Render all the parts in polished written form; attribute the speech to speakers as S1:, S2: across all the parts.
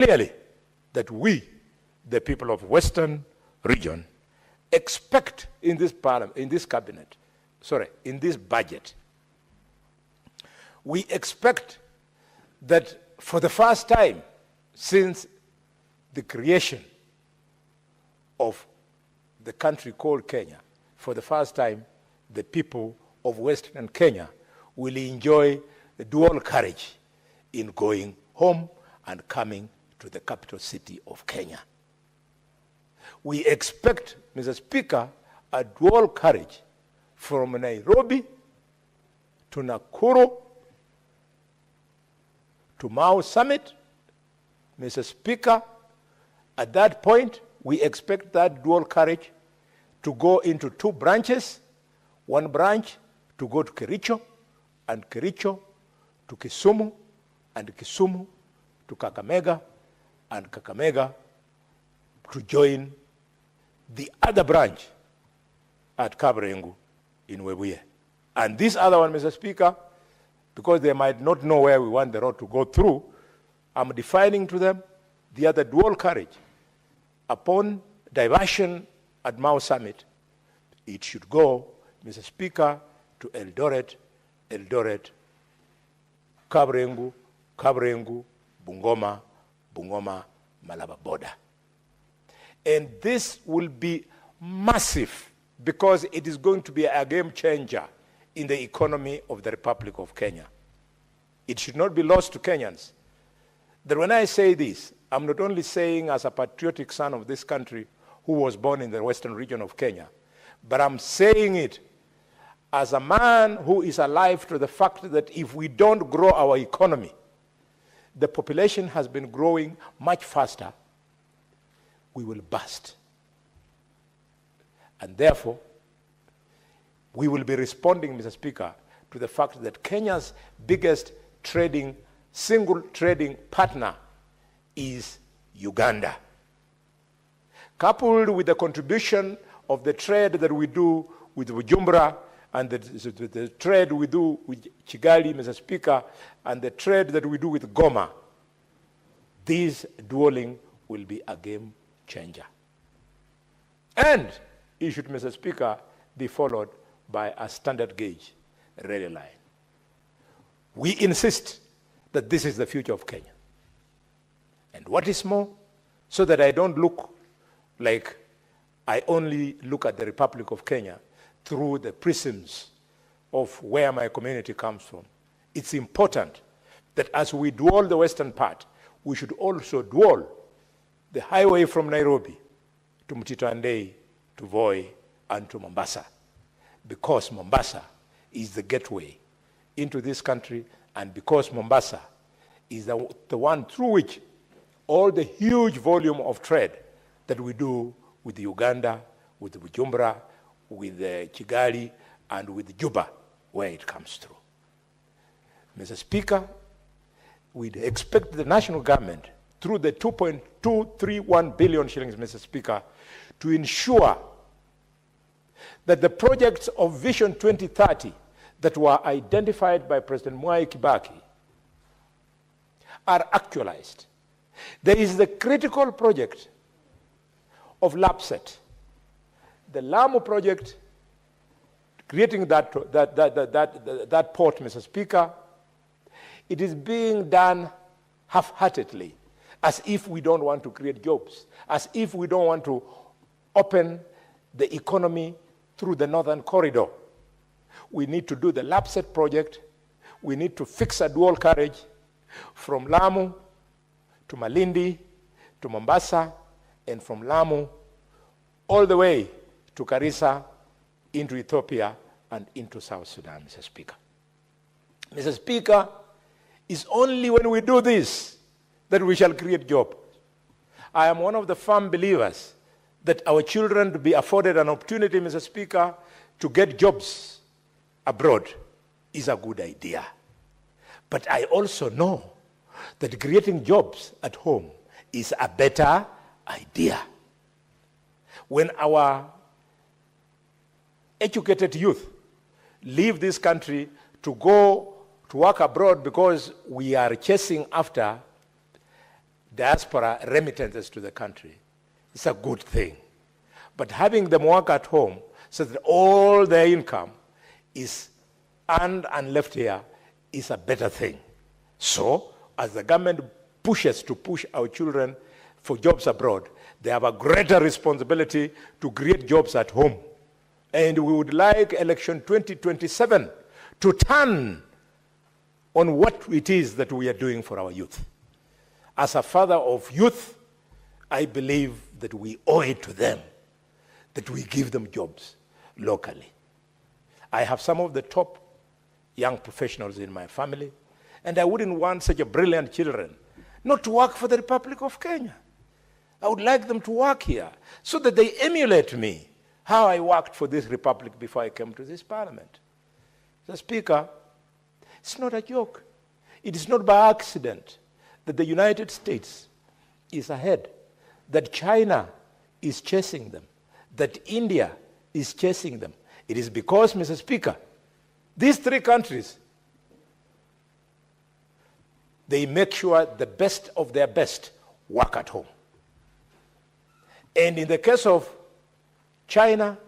S1: clearly that we, the people of Western region, expect in this parliament, in this cabinet, in this budget, we expect that for the first time since the creation of the country called Kenya, for the first time, the people of Western Kenya will enjoy the dual carriage in going home and coming to the capital city of Kenya. We expect, Mr. Speaker, a dual carriage from Nairobi to Nakuru to Mau Summit. Mr. Speaker, at that point, we expect that dual carriage to go into 2 branches, one branch to go to Kericho, and Kericho to Kisumu, and Kisumu to Kakamega, and Kakamega to join the other branch at Kabarengu in Webuye. And this other one, Mr. Speaker, because they might not know where we want the road to go through, I'm defining to them the other dual carriage. Upon diversion at Mau Summit, it should go, Mr. Speaker, to Eldoret, Kabarengu, Bungoma, Malaba border. And this will be massive because it is going to be a game changer in the economy of the Republic of Kenya. It should not be lost to Kenyans that when I say this, I'm not only saying as a patriotic son of this country who was born in the western region of Kenya, but I'm saying it as a man who is alive to the fact that if we don't grow our economy, the population has been growing much faster, we will burst. And therefore, we will be responding, Mr. Speaker, to the fact that Kenya's biggest single trading partner is Uganda. Coupled with the contribution of the trade that we do with Bujumbura and the trade we do with Kigali, Mr. Speaker, and the trade that we do with Goma, this dueling will be a game changer. And it should, Mr. Speaker, be followed by a standard gauge rail line. We insist that this is the future of Kenya. And what is more, so that I don't look like I only look at the Republic of Kenya through the prisms of where my community comes from, it's important that as we dual the western part, we should also dual the highway from Nairobi to Mtito to Voi and to Mombasa, because Mombasa is the gateway into this country, and because Mombasa is the one through which all the huge volume of trade that we do with Uganda, with Bujumbura, with Kigali, and with Juba, where it comes through. Mr. Speaker, we expect the national government, through the 2.231 billion shillings, Mr. Speaker, to ensure that the projects of Vision 2030 that were identified by President Mwai Kibaki are actualized. There is the critical project of LAPSET, the Lamu project, creating that port, Mr. Speaker. It is being done half-heartedly, as if we don't want to create jobs, as if we don't want to open the economy through the northern corridor. We need to do the LAPSET project. We need to fix a dual carriage from Lamu to Malindi to Mombasa, and from Lamu all the way to Garissa, into Ethiopia, and into South Sudan, Mr. Speaker. Mr. Speaker, it's only when we do this that we shall create jobs. I am one of the firm believers that our children to be afforded an opportunity, Mr. Speaker, to get jobs abroad is a good idea. But I also know that creating jobs at home is a better idea. When our educated youth leave this country to go to work abroad because we are chasing after diaspora remittances to the country, it's a good thing. But having them work at home so that all their income is earned and left here is a better thing. So, as the government pushes to push our children for jobs abroad, they have a greater responsibility to create jobs at home. And we would like election 2027 to turn on what it is that we are doing for our youth. As a father of youth, I believe that we owe it to them that we give them jobs locally. I have some of the top young professionals in my family, and I wouldn't want such a brilliant children not to work for the Republic of Kenya. I would like them to work here so that they emulate me, how I worked for this republic before I came to this parliament. The Speaker, it's not a joke. It is not by accident that the United States is ahead, that China is chasing them, that India is chasing them. It is because, Mr. Speaker, these three countries, they make sure the best of their best work at home. And in the case of China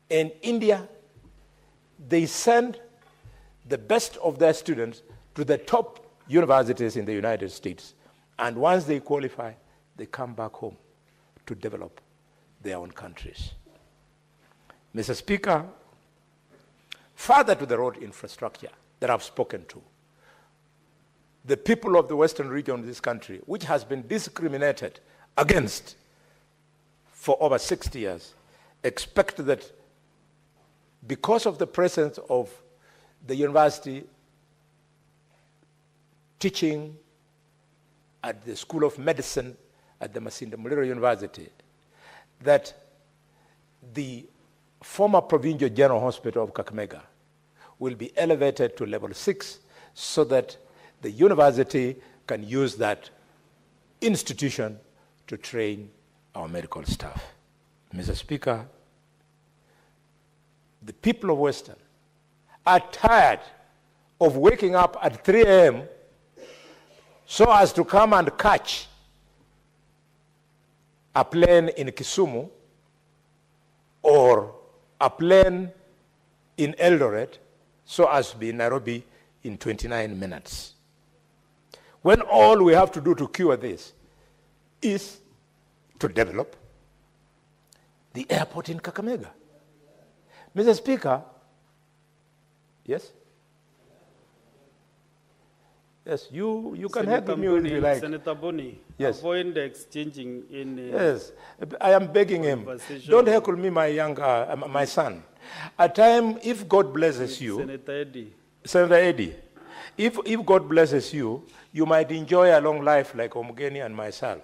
S1: and India, they send the best of their students to the top universities in the United States. And once they qualify, they come back home to develop their own countries. Mr. Speaker, further to the road infrastructure that I've spoken to, the people of the western region of this country, which has been discriminated against for over 60 years, expect that because of the presence of the university teaching at the School of Medicine at the Masinde Muliro University, that the former Provincial General Hospital of Kakamega will be elevated to level 6 so that the university can use that institution to train our medical staff. Mr. Speaker, the people of Western are tired of waking up at 3 a.m. so as to come and catch a plane in Kisumu or a plane in Eldoret so as to be in Nairobi in 29 minutes. When all we have to do to cure this is to develop the airport in Kakamega. Mr. Speaker, yes? Yes, you can help me if you like.
S2: Senator Boni,
S1: yes.
S2: Avoid the exchanging in
S1: yes, I am begging him. Don't heckle me, my son. At time, if God blesses you, Senator Eddie, if God blesses you, you might enjoy a long life like Omugeni and myself.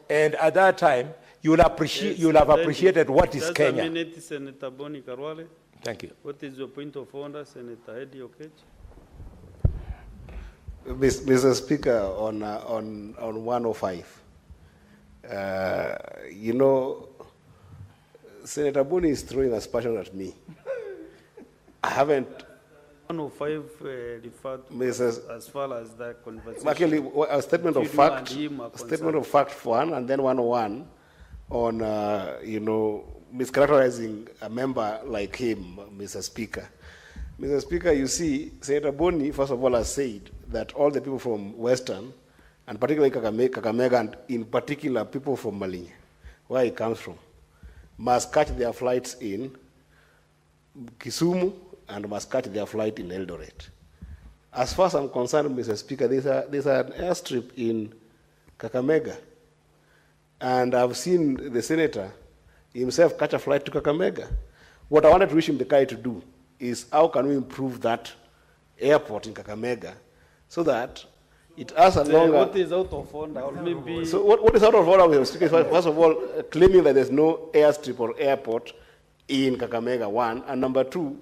S1: And at that time, you'll have appreciated what is Kenya.
S2: Just a minute, Senator Boni Karwale.
S1: Thank you.
S2: What is your point of order, Senator Eddie Okech?
S3: Mr. Speaker, on 105, you know, Senator Boni is throwing aspersion at me. I haven't.
S2: 105 referred to as far as that conversation.
S3: Actually, a statement of fact for one, and then 101 on, you know, mischaracterizing a member like him, Mr. Speaker. Mr. Speaker, you see, Senator Boni, first of all, has said that all the people from Western, and particularly Kakamega, and in particular people from Malinyi, where he comes from, must catch their flights in Kisumu and must catch their flight in Eldoret. As far as I'm concerned, Mr. Speaker, there's an airstrip in Kakamega, and I've seen the senator himself catch a flight to Kakamega. What I wanted to wish him the guy to do is how can we improve that airport in Kakamega so that it has a longer...
S2: What is out of order? Maybe...
S3: So what is out of order, Mr. Speaker? First of all, claiming that there's no airstrip or airport in Kakamega, one, and number two,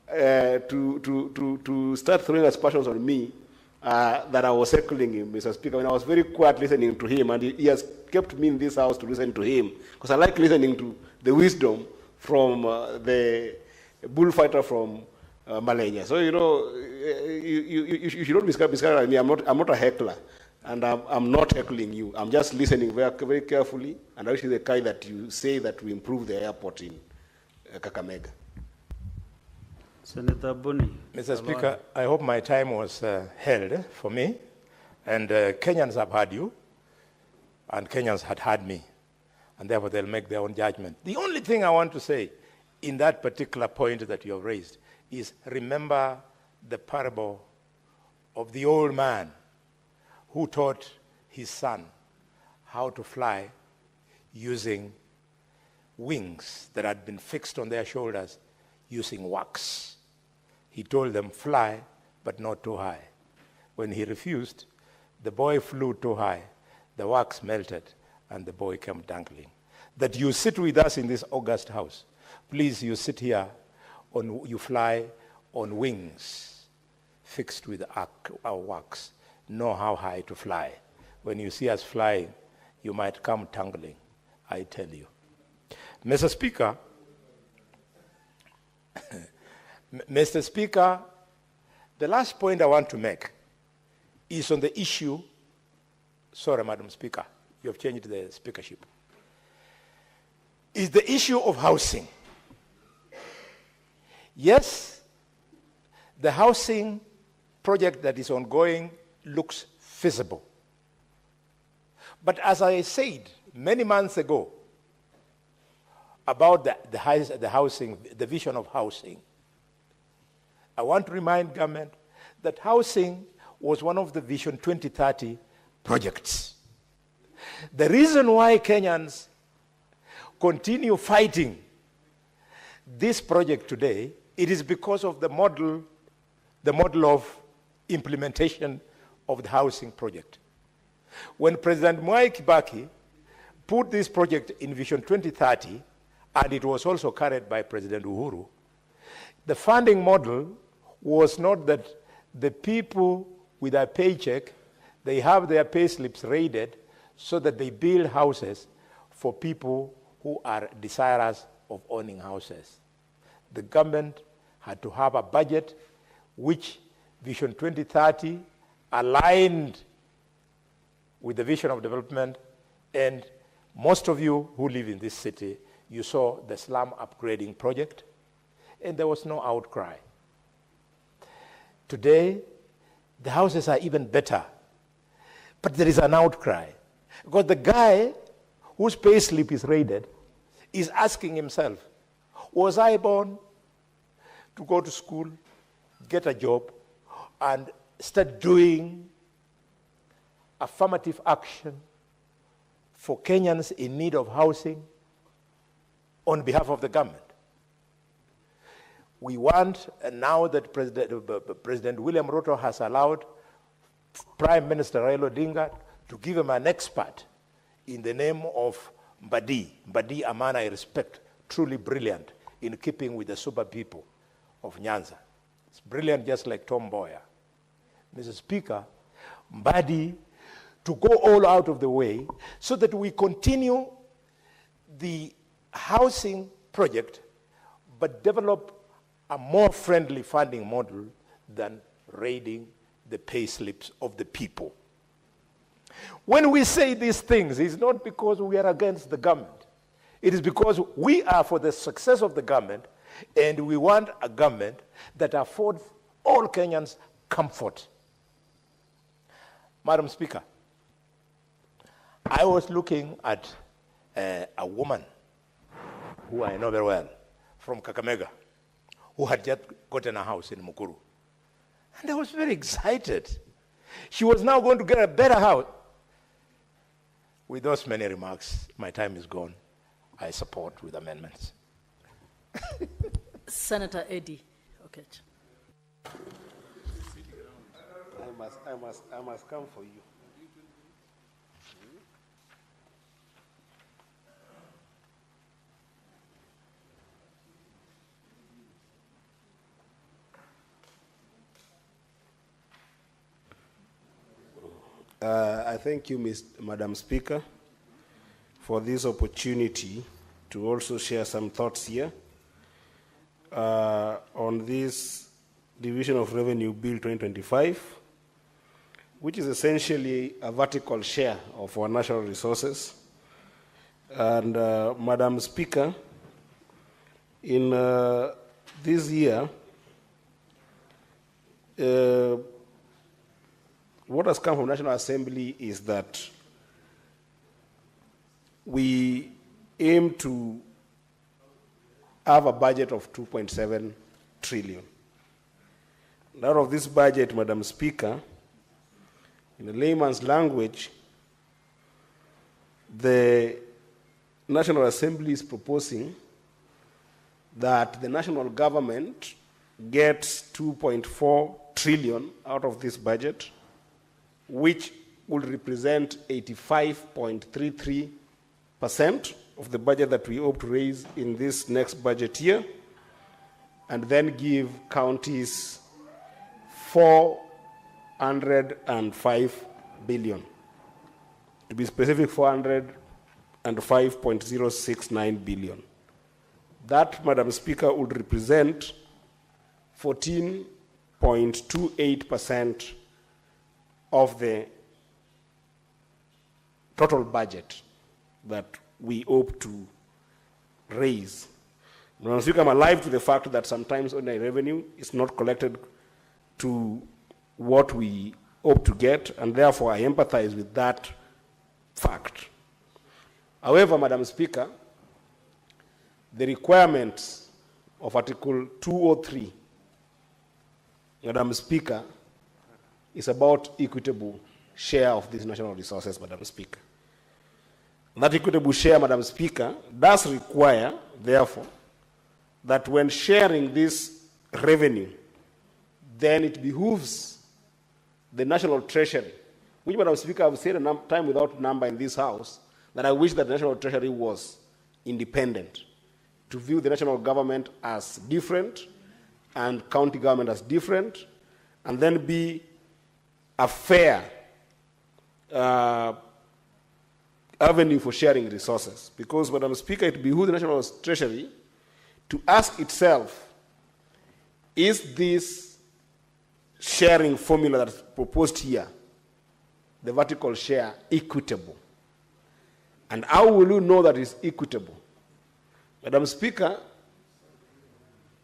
S3: to start throwing aspersions on me that I was heckling him, Mr. Speaker, when I was very quiet listening to him, and he has kept me in this house to listen to him, because I like listening to the wisdom from the bullfighter from Malenya. So, you know, you should not miscarry me. I'm not a heckler. And I'm not heckling you. I'm just listening very, very carefully, and I wish you the kind that you say that we improve the airport in Kakamega.
S2: Senator Boni.
S1: Mr. Speaker, I hope my time was held for me, and Kenyans have heard you, and Kenyans had heard me, and therefore they'll make their own judgment. The only thing I want to say in that particular point that you have raised is remember the parable of the old man who taught his son how to fly using wings that had been fixed on their shoulders using wax. He told them, fly, but not too high. When he refused, the boy flew too high, the wax melted, and the boy came dangling. That you sit with us in this august house, please, you sit here, you fly on wings fixed with wax. Know how high to fly. When you see us flying, you might come tangling, I tell you. Mr. Speaker, Mr. Speaker, the last point I want to make is on the issue, sorry, Madam Speaker, you have changed the speakership, is the issue of housing. Yes, the housing project that is ongoing looks feasible. But as I said many months ago about the housing, the vision of housing, I want to remind government that housing was one of the Vision 2030 projects. The reason why Kenyans continue fighting this project today, it is because of the model of implementation of the housing project. When President Mwai Kibaki put this project in Vision 2030, and it was also carried by President Uhuru, the funding model was not that the people with a paycheck, they have their pay slips raided so that they build houses for people who are desirous of owning houses. The government had to have a budget which Vision 2030 aligned with the vision of development, and most of you who live in this city, you saw the slum upgrading project, and there was no outcry. Today, the houses are even better, but there is an outcry, because the guy whose pay slip is raided is asking himself, was I born to go to school, get a job, and start doing affirmative action for Kenyans in need of housing on behalf of the government? We want, now that President William Ruto has allowed Prime Minister Raila Odinga to give him an expert in the name of Mbadi, a man I respect, truly brilliant in keeping with the super people of Nyanza. It's brilliant just like Tom Mboya. Mr. Speaker, Mbadi, to go all out of the way so that we continue the housing project but develop a more friendly funding model than raiding the pay slips of the people. When we say these things, it's not because we are against the government. It is because we are for the success of the government, and we want a government that affords all Kenyans comfort. Madam Speaker, I was looking at a woman who I know very well from Kakamega, who had just gotten a house in Mukuru. And I was very excited. She was now going to get a better house. With those many remarks, my time is gone. I support with amendments.
S4: Senator Eddie Okech.
S3: I must come for you. I thank you, Madam Speaker, for this opportunity to also share some thoughts here on this Division of Revenue Bill 2025 which is essentially a vertical share of our national resources. And Madam Speaker, in this year, what has come from National Assembly is that we aim to have a budget of 2.7 trillion. Out of this budget, Madam Speaker, in a layman's language, the National Assembly is proposing that the national government gets 2.4 trillion out of this budget, which will represent 85.33% of the budget that we hope to raise in this next budget year, and then give counties 405 billion. To be specific, 405.069 billion. That, Madam Speaker, would represent 14.28% of the total budget that we hope to raise. Madam Speaker, I'm alive to the fact that sometimes ordinary revenue is not collected to what we hope to get, and therefore I empathize with that fact. However, Madam Speaker, the requirements of Article 203, Madam Speaker, is about equitable share of these national resources, Madam Speaker. That equitable share, Madam Speaker, does require, therefore, that when sharing this revenue, then it behooves the National Treasury, which, Madam Speaker, I've said a time without number in this House, that I wish that the National Treasury was independent, to view the national government as different and county government as different, and then be a fair avenue for sharing resources. Because, Madam Speaker, it behooves the National Treasury to ask itself, is this sharing formula that's proposed here, the vertical share, equitable? And how will you know that it's equitable? Madam Speaker,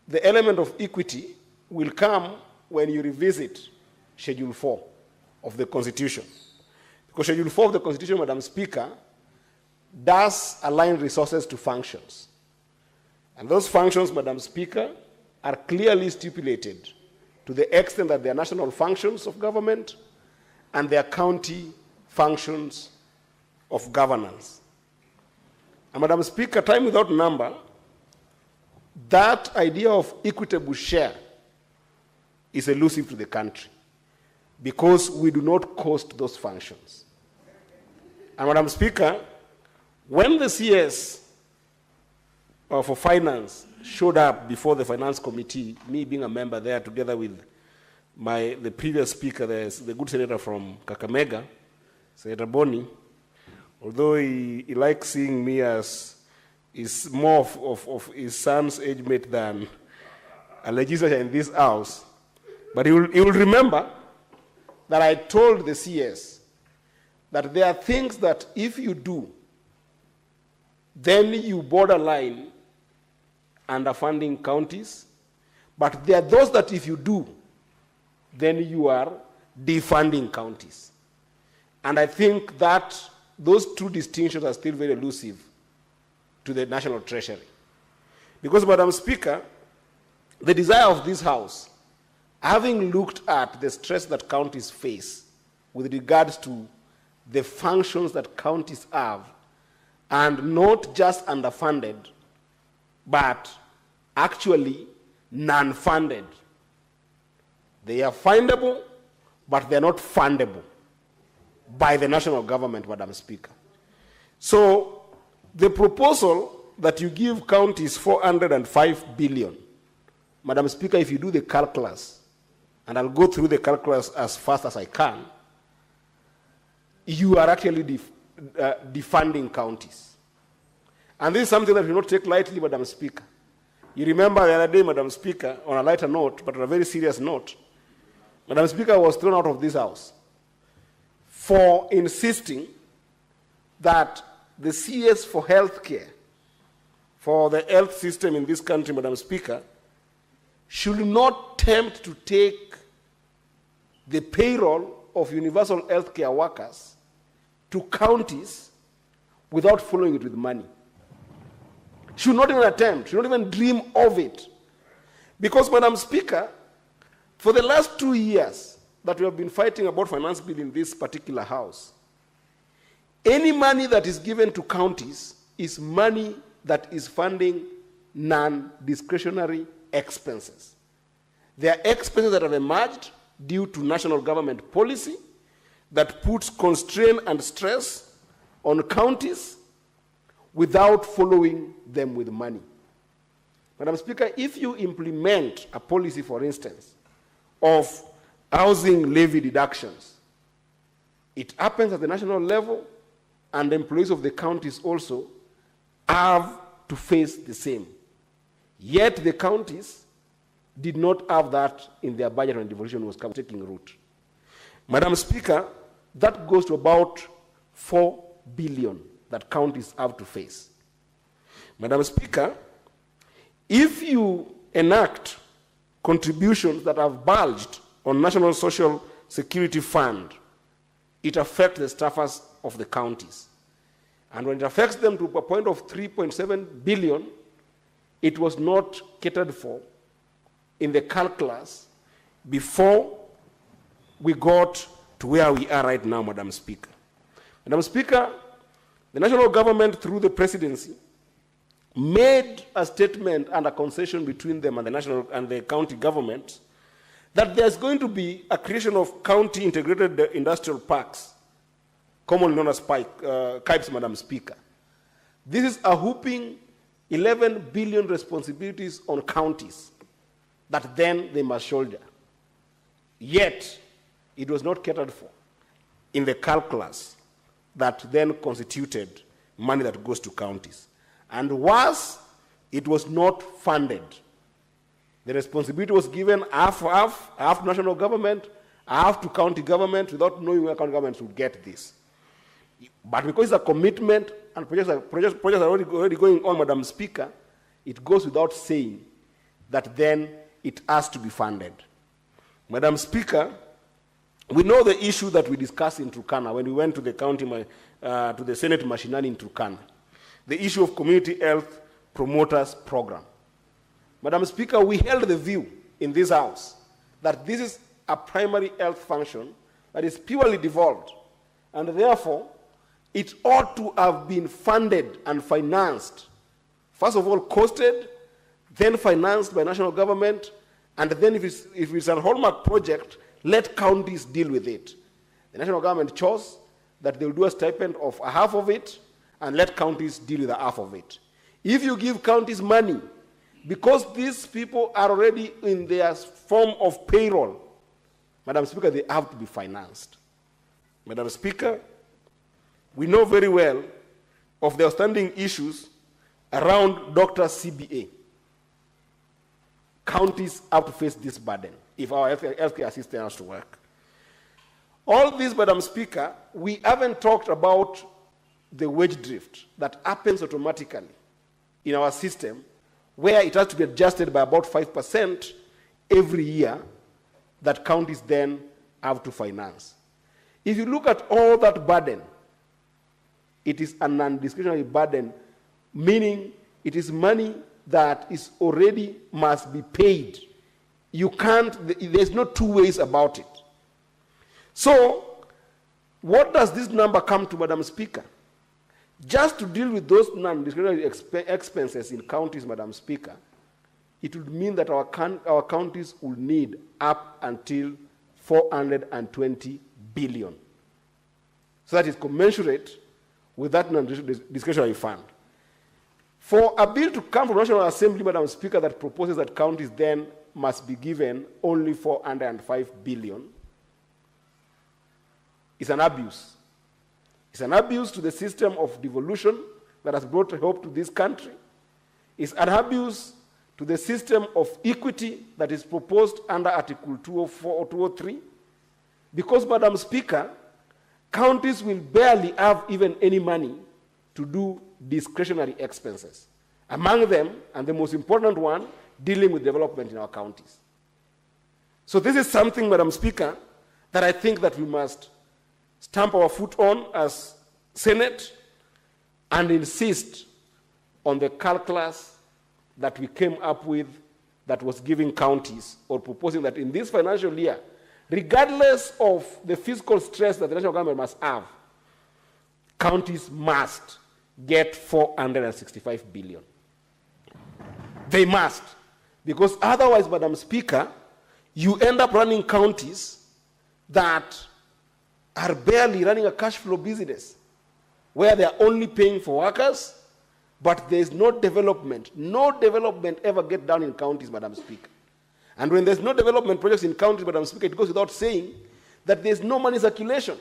S3: the element of equity will come when you revisit Schedule 4 of the Constitution. Because Schedule 4 of the Constitution, Madam Speaker, does align resources to functions. And those functions, Madam Speaker, are clearly stipulated to the extent that they are national functions of government and they are county functions of governance. And Madam Speaker, time without number, that idea of equitable share is elusive to the country because we do not cost those functions. And Madam Speaker, when the CS for Finance showed up before the Finance Committee, me being a member there together with the previous speaker, the good senator from Kakamega, Senator Boni, although he likes seeing me as is more of his son's age mate than a legislator in this house, but he will remember that I told the CS that there are things that if you do, then you borderline underfunding counties, but there are those that if you do, then you are defunding counties. And I think that those two distinctions are still very elusive to the National Treasury. Because, Madam Speaker, the desire of this House, having looked at the stress that counties face with regards to the functions that counties have, and not just underfunded, but actually non-funded. They are findable, but they are not fundable by the national government, Madam Speaker. So the proposal that you give counties 405 billion, Madam Speaker, if you do the calculus, and I'll go through the calculus as fast as I can, you are actually defunding counties. And this is something that we will not take lightly, Madam Speaker. You remember the other day, Madam Speaker, on a lighter note, but on a very serious note, Madam Speaker was thrown out of this House for insisting that the CS for healthcare, for the health system in this country, Madam Speaker, should not tempt to take the payroll of universal healthcare workers to counties without following it with money. Should not even attempt, should not even dream of it. Because, Madam Speaker, for the last 2 years that we have been fighting about finance bill in this particular house, any money that is given to counties is money that is funding non-discretionary expenses. They are expenses that have emerged due to national government policy that puts constraint and stress on counties without following them with money. Madam Speaker, if you implement a policy, for instance, of housing levy deductions, it happens at the national level, and employees of the counties also have to face the same. Yet the counties did not have that in their budget when devolution was taking root. Madam Speaker, that goes to about 4 billion that counties have to face. Madam Speaker, if you enact contributions that have bulged on National Social Security Fund, it affects the staffers of the counties. And when it affects them to a point of 3.7 billion, it was not catered for in the calculus before we got to where we are right now, Madam Speaker. Madam Speaker, the national government, through the presidency, made a statement and a concession between them and the national and the county government that there's going to be a creation of county integrated industrial parks, commonly known as KIPES, Madam Speaker. This is a whopping 11 billion responsibilities on counties that then they must shoulder. Yet, it was not catered for in the calculus that then constituted money that goes to counties. And worse, it was not funded. The responsibility was given half to national government, half to county government, without knowing where county governments would get this. But because it's a commitment and projects are already going on, Madam Speaker, it goes without saying that then it has to be funded. Madam Speaker, we know the issue that we discussed in Turkana when we went to the to the Senate machinani in Turkana, the issue of community health promoters program. Madam Speaker, we held the view in this house that this is a primary health function that is purely devolved, and therefore it ought to have been funded and financed, first of all costed, then financed by national government, and then if it's a hallmark project, let counties deal with it. The national government chose that they will do a stipend of a half of it and let counties deal with a half of it. If you give counties money, because these people are already in their form of payroll, Madam Speaker, they have to be financed. Madam Speaker, we know very well of the outstanding issues around doctors' CBA. Counties have to face this burden if our healthcare system has to work. All this, Madam Speaker, we haven't talked about the wage drift that happens automatically in our system, where it has to be adjusted by about 5% every year that counties then have to finance. If you look at all that burden, it is a non-discretionary burden, meaning it is money that is already must be paid. You can't, there's no two ways about it. So, what does this number come to, Madam Speaker? Just to deal with those non-discretionary expenses in counties, Madam Speaker, it would mean that our counties will need up until 420 billion. So that is commensurate with that non-discretionary fund. For a bill to come from National Assembly, Madam Speaker, that proposes that counties then must be given only 405 billion, is an abuse. It's an abuse to the system of devolution that has brought hope to this country. It's an abuse to the system of equity that is proposed under Article 204 or 203. Because, Madam Speaker, counties will barely have even any money to do discretionary expenses. Among them, and the most important one, dealing with development in our counties. So this is something, Madam Speaker, that I think that we must stamp our foot on as Senate and insist on the calculus that we came up with that was giving counties, or proposing that in this financial year, regardless of the fiscal stress that the national government must have, counties must get 465 billion. They must, because otherwise, Madam Speaker, you end up running counties that are barely running a cash flow business, where they are only paying for workers, but there is no development. No development ever gets done in counties, Madam Speaker. And when there's no development projects in counties, Madam Speaker, it goes without saying that there's no money circulation.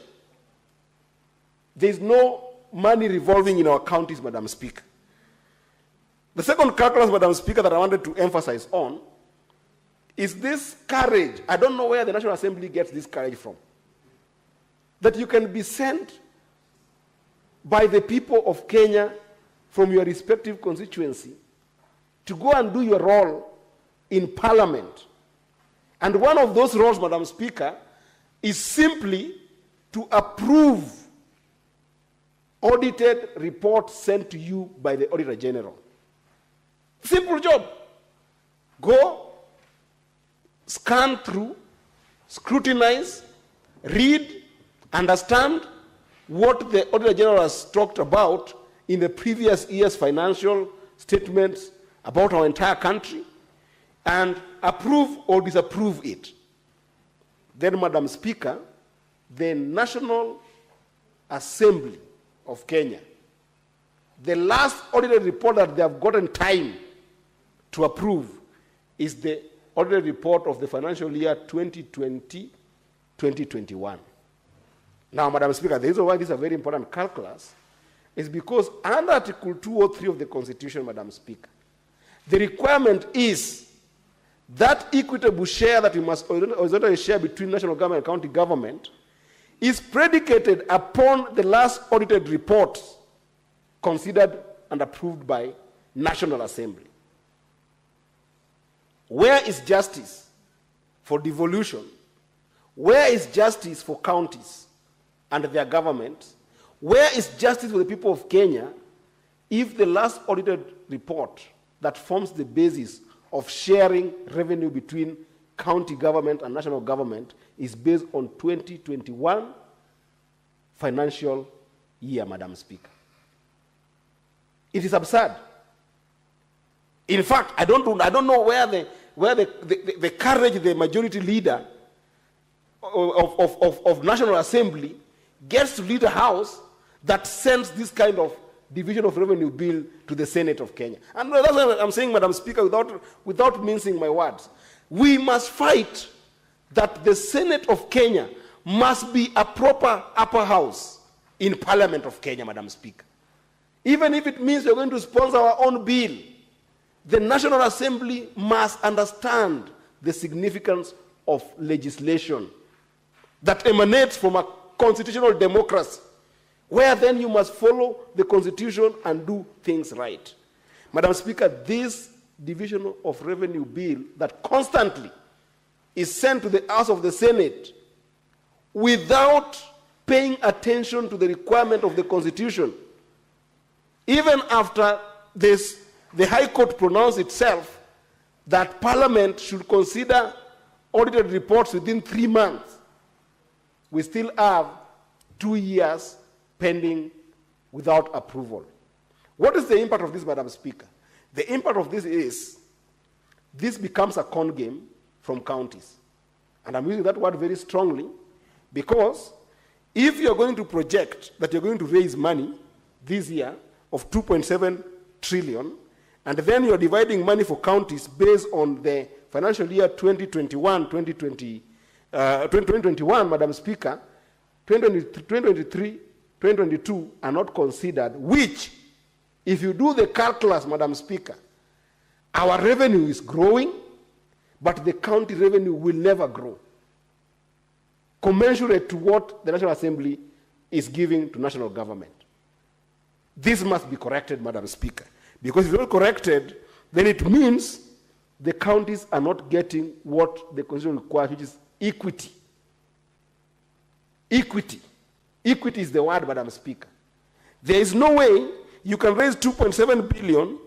S3: There's no money revolving in our counties, Madam Speaker. The second calculus, Madam Speaker, that I wanted to emphasize on is this courage. I don't know where the National Assembly gets this courage from. That you can be sent by the people of Kenya from your respective constituency to go and do your role in Parliament. And one of those roles, Madam Speaker, is simply to approve audited reports sent to you by the Auditor General. Simple job. Go, scan through, scrutinize, read, understand what the Auditor General has talked about in the previous year's financial statements about our entire country, and approve or disapprove it. Then, Madam Speaker, the National Assembly of Kenya, the last audited report that they have gotten time to approve is the audited report of the financial year 2020-2021. Now, Madam Speaker, the reason why this is a very important calculus is because under Article 203 of the Constitution, Madam Speaker, the requirement is that equitable share that we must horizontally share between national government and county government is predicated upon the last audited report considered and approved by National Assembly. Where is justice for devolution? Where is justice for counties and their governments? Where is justice for the people of Kenya if the last audited report that forms the basis of sharing revenue between county government and national government is based on 2021 financial year, Madam Speaker? It is absurd. In fact, I don't know where the courage the majority leader of National Assembly gets to lead a house that sends this kind of division of revenue bill to the Senate of Kenya. And that's what I'm saying, Madam Speaker, without mincing my words. We must fight that the Senate of Kenya must be a proper upper house in Parliament of Kenya, Madam Speaker. Even if it means we're going to sponsor our own bill, the National Assembly must understand the significance of legislation that emanates from a constitutional democracy, where then you must follow the Constitution and do things right. Madam Speaker, this division of revenue bill that constantly is sent to the House of the Senate without paying attention to the requirement of the Constitution, even after this, the High Court pronounced itself that Parliament should consider audited reports within 3 months, we still have 2 years pending without approval. What is the impact of this, Madam Speaker? The impact of this is, this becomes a con game from counties. And I'm using that word very strongly because if you're going to project that you're going to raise money this year of 2.7 trillion, and then you're dividing money for counties based on the financial year 2021, Madam Speaker, 2023, 2022 are not considered, which, if you do the calculus, Madam Speaker, our revenue is growing, but the county revenue will never grow, commensurate to what the National Assembly is giving to national government. This must be corrected, Madam Speaker. Because if it's not corrected, then it means the counties are not getting what the Constitution requires, which is equity. Equity. Equity is the word, Madam Speaker. There is no way you can raise 2.7 billion,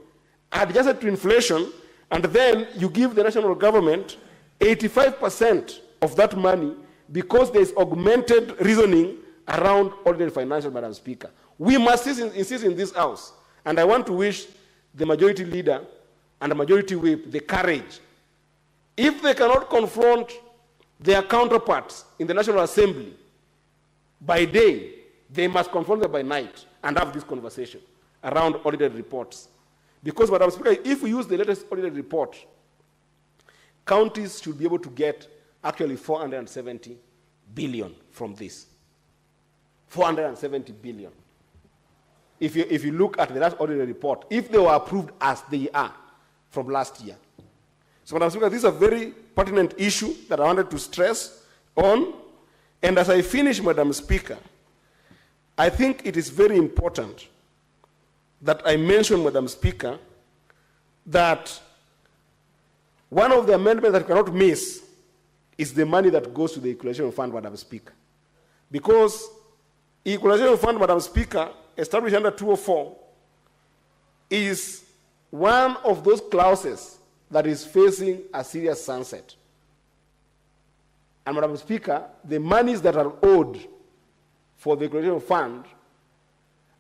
S3: adjusted to inflation, and then you give the national government 85% of that money because there is augmented reasoning around ordinary financial, Madam Speaker. We must insist in this House, and I want to wish the majority leader and the majority whip the courage. If they cannot confront their counterparts in the National Assembly by day, they must confront them by night and have this conversation around audited reports. Because, Madam Speaker, if we use the latest audited report, counties should be able to get actually 470 billion from this. 470 billion. If you look at the last audited report, if they were approved as they are from last year. So, Madam Speaker, this is a very pertinent issue that I wanted to stress on. And as I finish, Madam Speaker, I think it is very important that I mention, Madam Speaker, that one of the amendments that cannot miss is the money that goes to the Equalization Fund, Madam Speaker. Because Equalization Fund, Madam Speaker, established under 204, is one of those clauses that is facing a serious sunset. And, Madam Speaker, the monies that are owed for the Equalization Fund,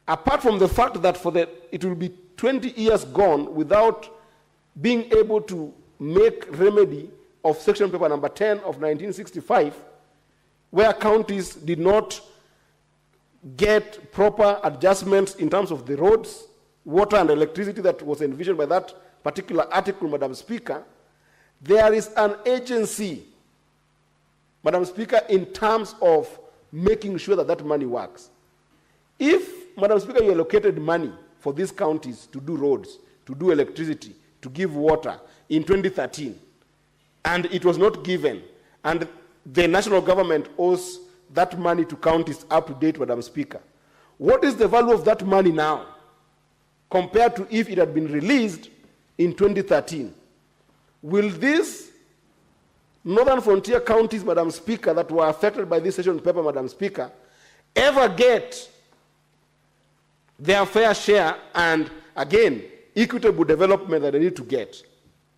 S3: apart from the fact that it will be 20 years gone without being able to make remedy of section paper number 10 of 1965, where counties did not get proper adjustments in terms of the roads, water, and electricity that was envisioned by that particular article, Madam Speaker, there is an agency, Madam Speaker, in terms of making sure that that money works. If, Madam Speaker, you allocated money for these counties to do roads, to do electricity, to give water in 2013, and it was not given, and the national government owes that money to counties up to date, Madam Speaker, what is the value of that money now compared to if it had been released in 2013? Will these northern frontier counties, Madam Speaker, that were affected by this session paper, Madam Speaker, ever get their fair share and, again, equitable development that they need to get?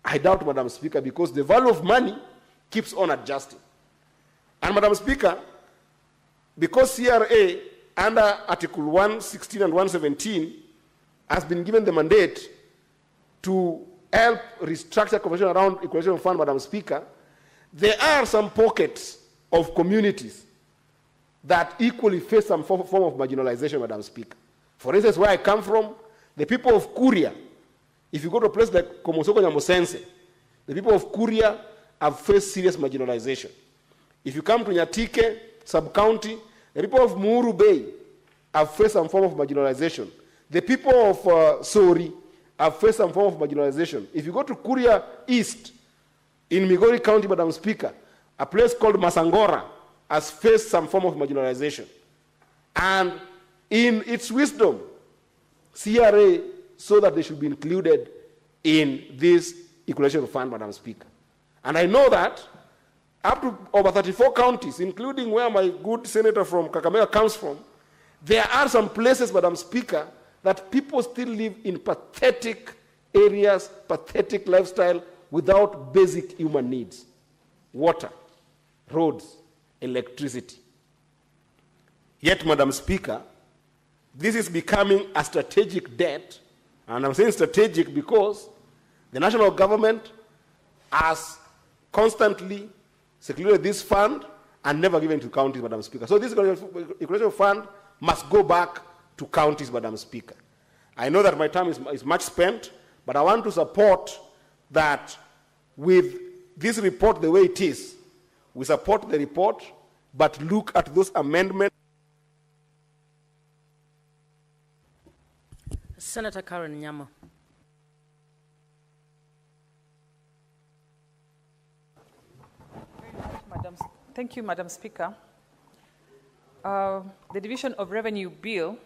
S3: I doubt, Madam Speaker, because the value of money keeps on adjusting. And, Madam Speaker, because CRA under Article 116 and 117 has been given the mandate to help restructure conversation around Equalization Fund, Madam Speaker, there are some pockets of communities that equally face some form of marginalization, Madam Speaker. For instance, where I come from, the people of Kuria, if you go to a place like Komosoko Nyamusense, the people of Kuria have faced serious marginalization. If you come to Nyatike, sub-county, the people of Muuru Bay have faced some form of marginalization. The people of Sori have faced some form of marginalization. If you go to Kuria East, in Migori County, Madam Speaker, a place called Masangora has faced some form of marginalization. And in its wisdom, CRA saw that they should be included in this Equalization Fund, Madam Speaker. And I know that up to over 34 counties, including where my good senator from Kakamega comes from, there are some places, Madam Speaker, that people still live in pathetic areas, pathetic lifestyle, without basic human needs: water, roads, electricity. Yet, Madam Speaker, this is becoming a strategic debt, and I'm saying strategic because the national government has constantly secluded this fund and never given to counties, Madam Speaker. So this Equalization Fund must go back to counties, Madam Speaker. I know that my time is much spent, but I want to support that with this report the way it is. We support the report, but look at those amendments.
S4: Senator Karen Nyama.
S5: Thank you, Madam Speaker. The Division of Revenue Bill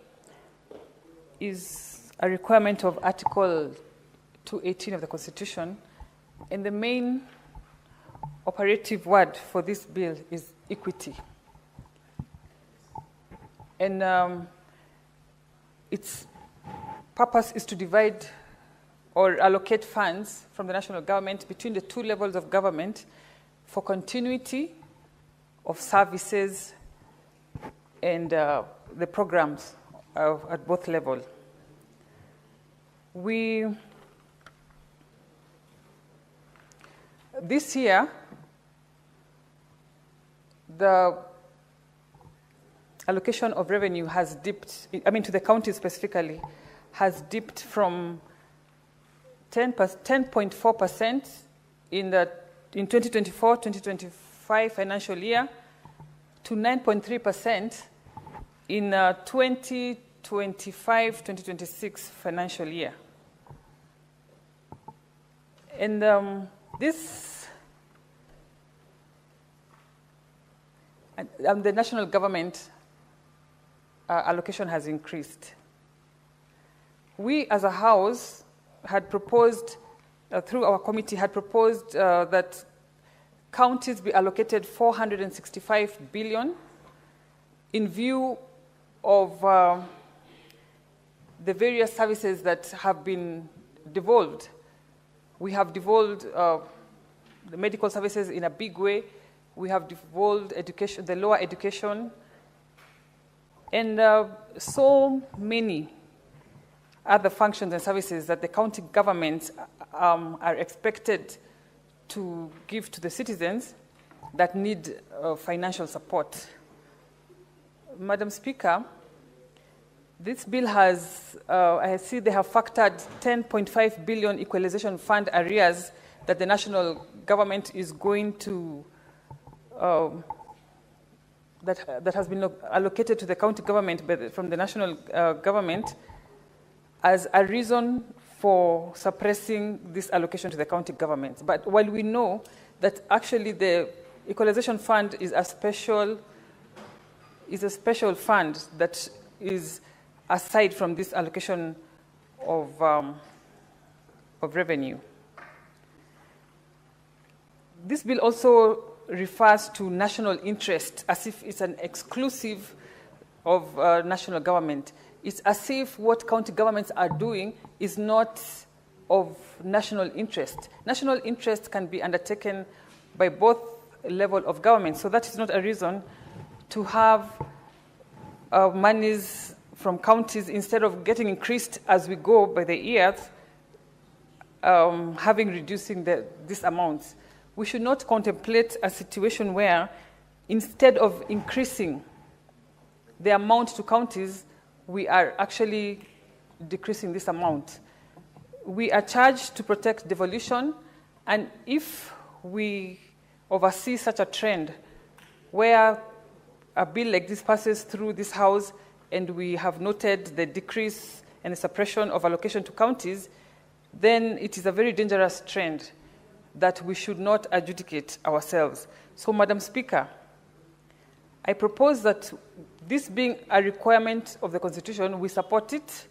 S5: is a requirement of Article 218 of the Constitution, and the main operative word for this bill is equity. And its purpose is to divide or allocate funds from the national government between the two levels of government for continuity of services and the programs at both levels. This year, the allocation of revenue has dipped, to the county specifically, has dipped from 10.4% in 2024-2025 financial year to 9.3% in 2025-2026 financial year. And the national government allocation has increased. We as a house had proposed, through our committee, had proposed that counties be allocated 465 billion in view of the various services that have been devolved. We have devolved the medical services in a big way. We have devolved education, the lower education, and so many other functions and services that the county governments are expected to give to the citizens that need financial support. Madam Speaker, this bill has, I see they have factored 10.5 billion equalization fund arrears that the national government is going to, that has been allocated to the county government from the national government as a reason for suppressing this allocation to the county governments. But while we know that actually the equalization fund is a special fund that is aside from this allocation of revenue. This bill also refers to national interest as if it's an exclusive of national government. It's as if what county governments are doing is not of national interest. National interest can be undertaken by both levels of government, so that is not a reason to have monies from counties, instead of getting increased as we go by the years, reducing these amounts. We should not contemplate a situation where, instead of increasing the amount to counties, we are actually decreasing this amount. We are charged to protect devolution, and if we oversee such a trend where a bill like this passes through this House and we have noted the decrease and the suppression of allocation to counties, then it is a very dangerous trend that we should not adjudicate ourselves. So, Madam Speaker, I propose that this being a requirement of the Constitution, we support it,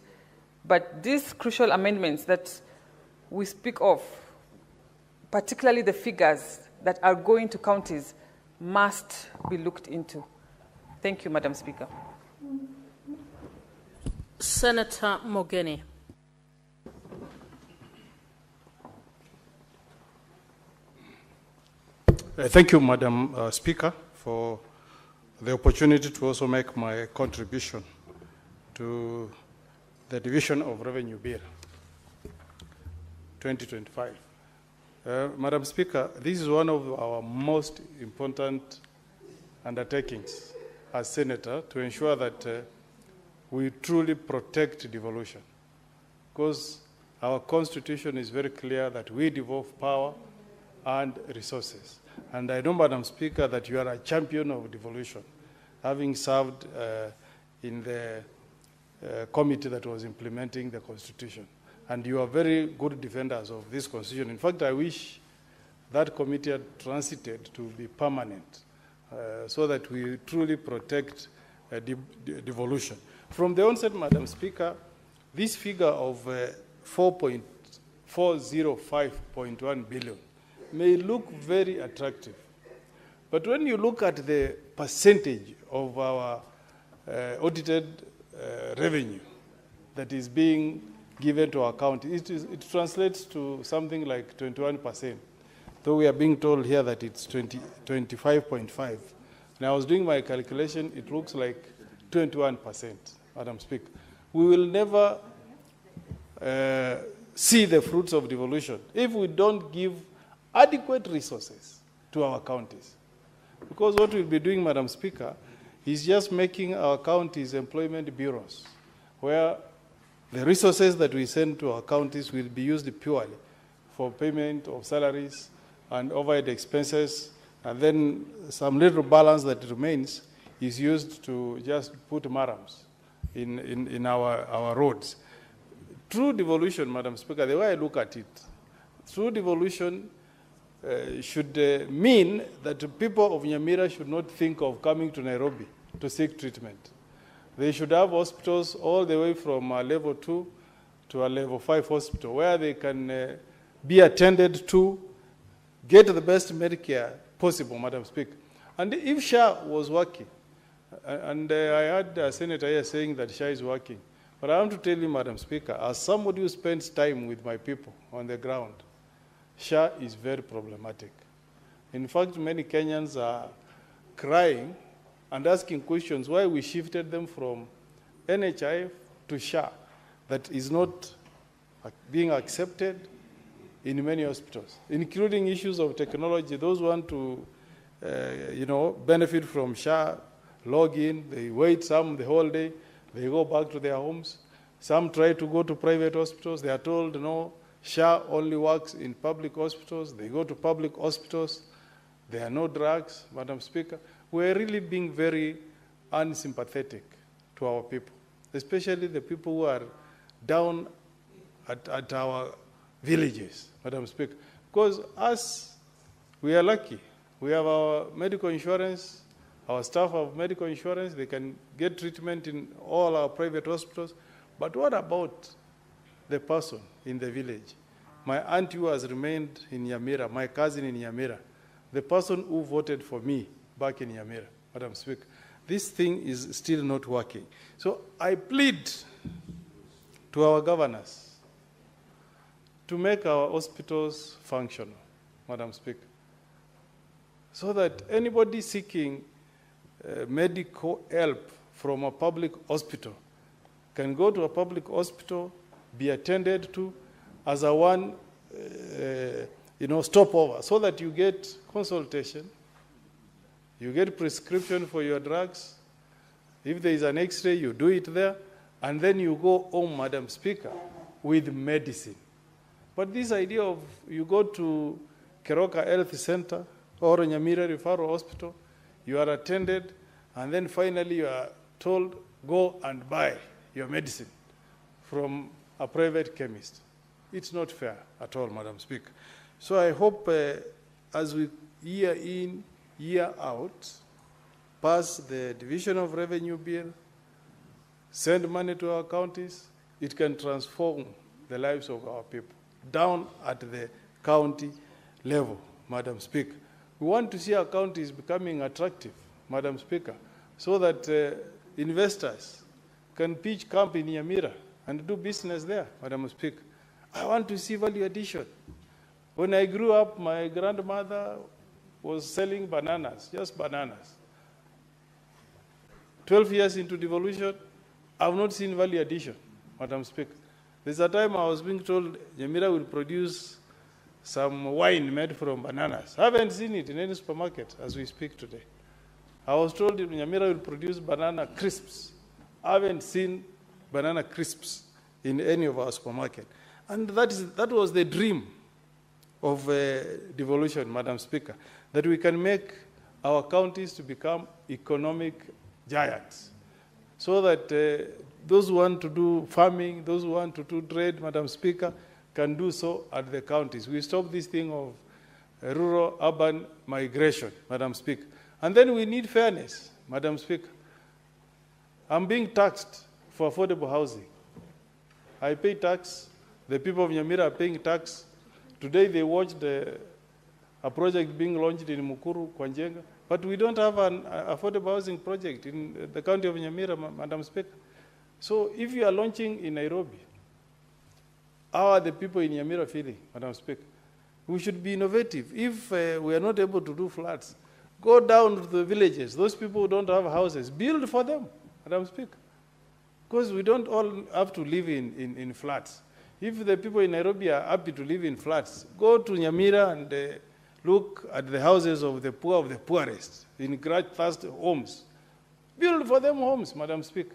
S5: but these crucial amendments that we speak of, particularly the figures that are going to counties, must be looked into. Thank you, Madam Speaker.
S4: Senator Mogeni.
S6: Thank you, Madam Speaker, for the opportunity to also make my contribution to the Division of Revenue Bill 2025. Madam Speaker, this is one of our most important undertakings as Senator to ensure that we truly protect devolution, because our Constitution is very clear that we devolve power and resources. And I know, Madam Speaker, that you are a champion of devolution, having served in the committee that was implementing the Constitution. And you are very good defenders of this Constitution. In fact, I wish that committee had transited to be permanent so that we truly protect devolution. From the onset, Madam Speaker, this figure of 405.1 billion may look very attractive. But when you look at the percentage of our audited revenue that is being given to our county, it translates to something like 21%, though we are being told here that it's 25.5. And I was doing my calculation, it looks like 21%, Madam Speaker. We will never see the fruits of devolution if we don't give adequate resources to our counties. Because what we'll be doing, Madam Speaker, is just making our counties employment bureaus, where the resources that we send to our counties will be used purely for payment of salaries and overhead expenses, and then some little balance that remains is used to just put marams in our roads. True devolution, Madam Speaker, the way I look at it, true devolution should mean that the people of Nyamira should not think of coming to Nairobi to seek treatment. They should have hospitals all the way from level 2 to a level 5 hospital where they can be attended to, get the best Medicare possible, Madam Speaker. And if SHA was working, and I heard a senator here saying that SHA is working, but I want to tell you, Madam Speaker, as somebody who spends time with my people on the ground, SHA is very problematic. In fact, many Kenyans are crying and asking questions why we shifted them from NHIF to SHA that is not being accepted in many hospitals, including issues of technology. Those want to, benefit from SHA, log in, they wait some the whole day, they go back to their homes. Some try to go to private hospitals. They are told, no, SHA only works in public hospitals. They go to public hospitals. There are no drugs, Madam Speaker. We're really being very unsympathetic to our people, especially the people who are down at our villages, Madam Speaker. Because us, we are lucky. We have our medical insurance. Our staff have medical insurance. They can get treatment in all our private hospitals. But what about the person in the village? My aunt who has remained in Nyamira, my cousin in Nyamira, the person who voted for me back in Nyamira, Madam Speaker. This thing is still not working. So I plead to our governors to make our hospitals functional, Madam Speaker, so that anybody seeking medical help from a public hospital can go to a public hospital, be attended to as a one, stopover, so that you get consultation, you get prescription for your drugs. If there is an X-ray, you do it there, and then you go home, Madam Speaker, with medicine. But this idea of you go to Keroka Health Center or Nyamira Referral Hospital, you are attended, and then finally you are told, go and buy your medicine from a private chemist. It's not fair at all, Madam Speaker. So I hope as we year in, year out, pass the Division of Revenue Bill, send money to our counties, it can transform the lives of our people down at the county level, Madam Speaker. We want to see our counties becoming attractive, Madam Speaker, so that investors can pitch camp in Nyamira and do business there, Madam Speaker. I want to see value addition. When I grew up, my grandmother was selling bananas, just bananas. 12 years into devolution, I have not seen value addition, Madam Speaker. There's a time I was being told Nyamira will produce some wine made from bananas. I haven't seen it in any supermarket as we speak today. I was told Nyamira will produce banana crisps. I haven't seen banana crisps in any of our supermarkets. And that was the dream of devolution, Madam Speaker, that we can make our counties to become economic giants, so that those who want to do farming, those who want to do trade, Madam Speaker, can do so at the counties. We stop this thing of rural-urban migration, Madam Speaker. And then we need fairness, Madam Speaker. I'm being taxed for affordable housing. I pay tax. The people of Nyamira are paying tax. Today they watched a project being launched in Mukuru, Kwanjenga, but we don't have an affordable housing project in the county of Nyamira, Madam Speaker. So if you are launching in Nairobi, how are the people in Nyamira feeling, Madam Speaker? We should be innovative. If we are not able to do flats, go down to the villages. Those people who don't have houses, build for them, Madam Speaker. Because we don't all have to live in flats. If the people in Nairobi are happy to live in flats, go to Nyamira and look at the houses of the poor of the poorest, in grass homes. Build for them homes, Madam Speaker.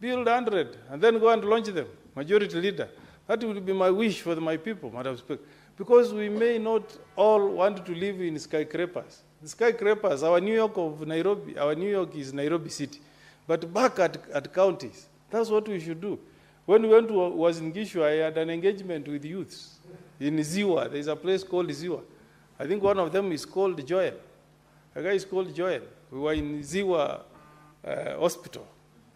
S6: Build 100, and then go and launch them, Majority Leader. That will be my wish for my people, Madam Speaker. Because we may not all want to live in skyscrapers. The skyscrapers, our New York of Nairobi, our New York is Nairobi City. But back at counties, that's what we should do. When we was in Gishu, I had an engagement with youths in Ziwa. There's a place called Ziwa. I think one of them is called Joel. A guy is called Joel. We were in Ziwa Hospital.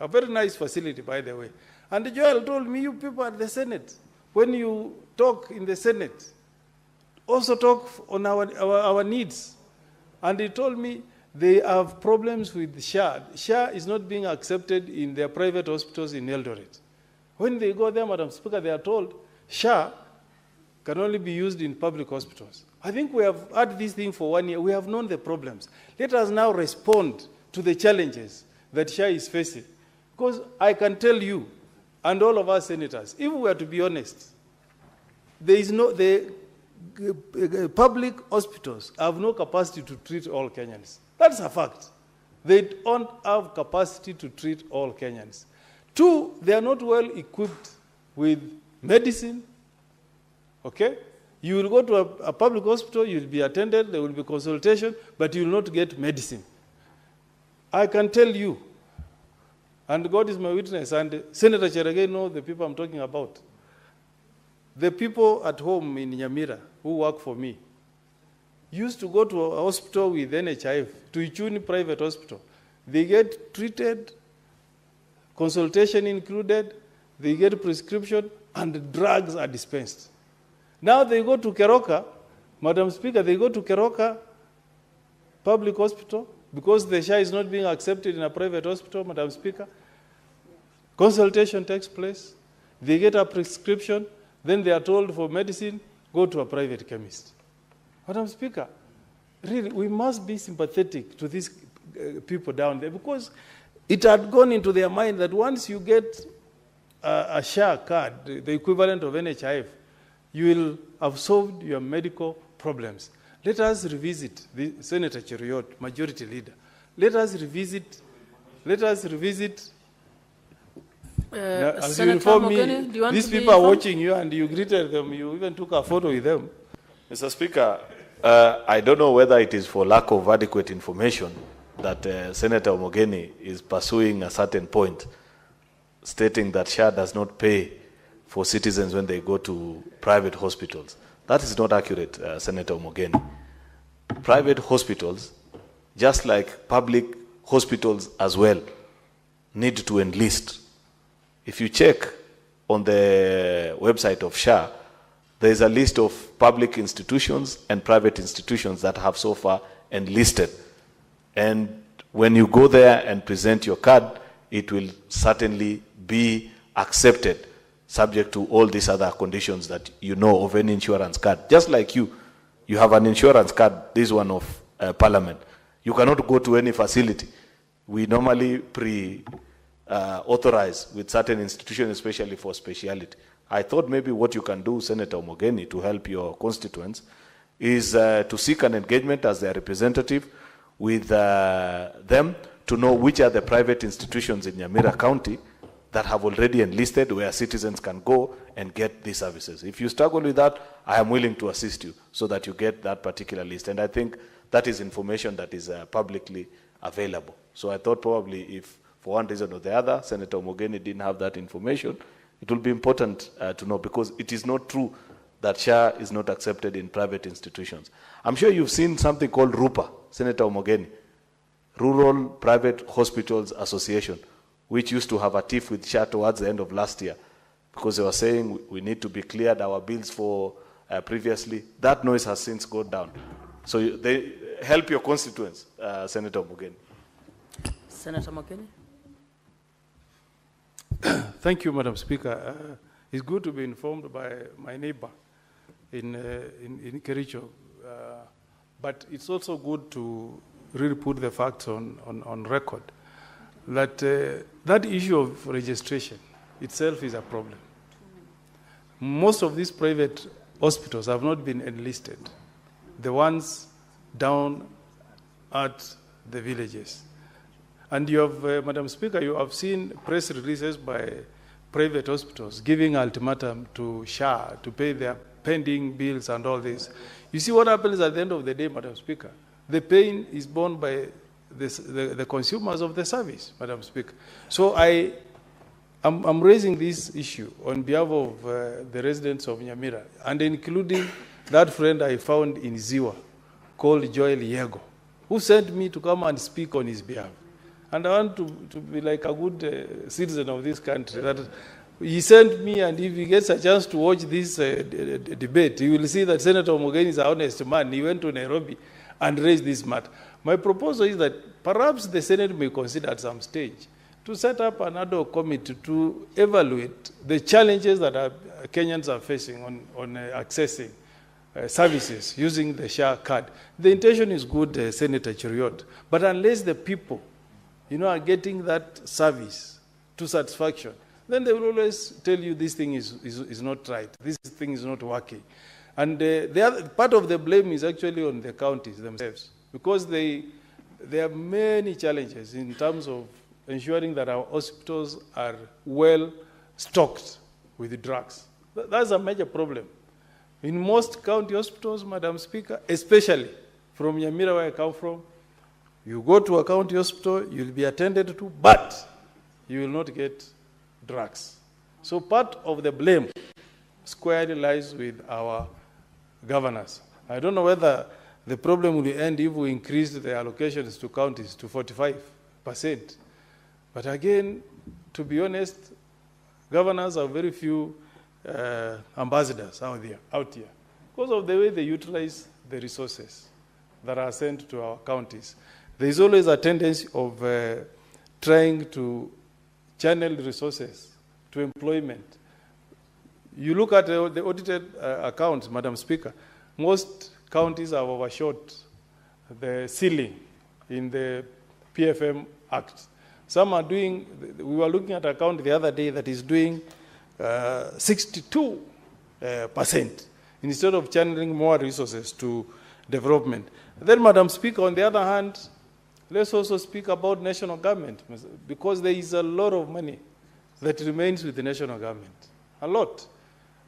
S6: A very nice facility, by the way. And Joel told me, you people at the Senate, when you talk in the Senate, also talk on our needs. And he told me they have problems with SHA. SHA is not being accepted in their private hospitals in Eldoret. When they go there, Madam Speaker, they are told SHA can only be used in public hospitals. I think we have had this thing for 1 year. We have known the problems. Let us now respond to the challenges that SHA is facing. Because I can tell you, and all of us senators, if we are to be honest, there is the public hospitals have no capacity to treat all Kenyans. That's a fact. They don't have capacity to treat all Kenyans. 2, they are not well equipped with medicine. Okay? You will go to a public hospital, you will be attended, there will be consultation, but you will not get medicine. I can tell you, and God is my witness, and Senator Cherargei knows the people I'm talking about. The people at home in Nyamira who work for me used to go to a hospital with NHIF, to Ichuni private hospital. They get treated, consultation included, they get prescription, and drugs are dispensed. Now they go to Keroka, Madam Speaker, they go to Keroka public hospital, because the SHA is not being accepted in a private hospital, Madam Speaker. Consultation takes place, they get a prescription, then they are told for medicine, go to a private chemist. Madam Speaker, really, we must be sympathetic to these people down there, because it had gone into their mind that once you get a SHA card, the equivalent of NHIF, you will have solved your medical problems. Let us revisit, Senator Cheruiyot, Majority Leader. Let us revisit. As you inform me, these people are watching you and you greeted them, you even took a photo with them.
S7: Mr. Speaker, I don't know whether it is for lack of adequate information that Senator Omogeni is pursuing a certain point, stating that SHA does not pay for citizens when they go to private hospitals. That is not accurate, Senator Omogeni. Private hospitals, just like public hospitals as well, need to enlist. If you check on the website of SHA, there is a list of public institutions and private institutions that have so far enlisted. And when you go there and present your card, it will certainly be accepted, subject to all these other conditions that you know of any insurance card. Just like you have an insurance card, this one of Parliament. You cannot go to any facility. We normally authorize with certain institutions, especially for speciality. I thought maybe what you can do, Senator Omogeni, to help your constituents is to seek an engagement as their representative with them to know which are the private institutions in Nyamira County that have already enlisted, where citizens can go and get these services. If you struggle with that, I am willing to assist you so that you get that particular list. And I think that is information that is publicly available. So I thought probably if for one reason or the other, Senator Omogeni didn't have that information, it will be important to know, because it is not true that SHA is not accepted in private institutions. I'm sure you've seen something called RUPA, Senator Omogeni, Rural Private Hospitals Association, which used to have a tiff with SHA towards the end of last year, because they were saying we need to be cleared our bills for previously. That noise has since gone down. So they help your constituents, Senator Mogeni.
S4: Senator Mogeni.
S6: Thank you, Madam Speaker. It's good to be informed by my neighbor in Kericho, but it's also good to really put the facts on record that that issue of registration itself is a problem. Most of these private hospitals have not been enlisted, the ones down at the villages. And you have, Madam Speaker, you have seen press releases by private hospitals giving ultimatum to SHA to pay their pending bills and all this. You see what happens at the end of the day, Madam Speaker? The pain is borne by the consumers of the service, Madam Speaker. So I'm raising this issue on behalf of the residents of Nyamira, and including that friend I found in Ziwa called Joel Yego, who sent me to come and speak on his behalf. And I want to be like a good citizen of this country. That he sent me, and if he gets a chance to watch this debate, he will see that Senator Mogeni is an honest man. He went to Nairobi and raised this matter. My proposal is that perhaps the Senate may consider at some stage to set up an ad hoc committee to evaluate the challenges that Kenyans are facing on accessing services using the SHA card. The intention is good, Senator Cheriot, but unless the people are getting that service to satisfaction, then they will always tell you this thing is not right, this thing is not working. And the other part of the blame is actually on the counties themselves, because there are many challenges in terms of ensuring that our hospitals are well stocked with drugs. That's a major problem. In most county hospitals, Madam Speaker, especially from Nyamira, where I come from, you go to a county hospital, you'll be attended to, but you will not get drugs. So part of the blame squarely lies with our governors. I don't know whether the problem will end if we increase the allocations to counties to 45%. But again, to be honest, governors have very few ambassadors out here because of the way they utilize the resources that are sent to our counties. There is always a tendency of trying to channel resources to employment. You look at the audited accounts, Madam Speaker, most counties have overshot the ceiling in the PFM Act. Some are doing, we were looking at an account the other day that is doing 62% instead of channeling more resources to development. Then, Madam Speaker, on the other hand, let's also speak about national government, because there is a lot of money that remains with the national government, a lot.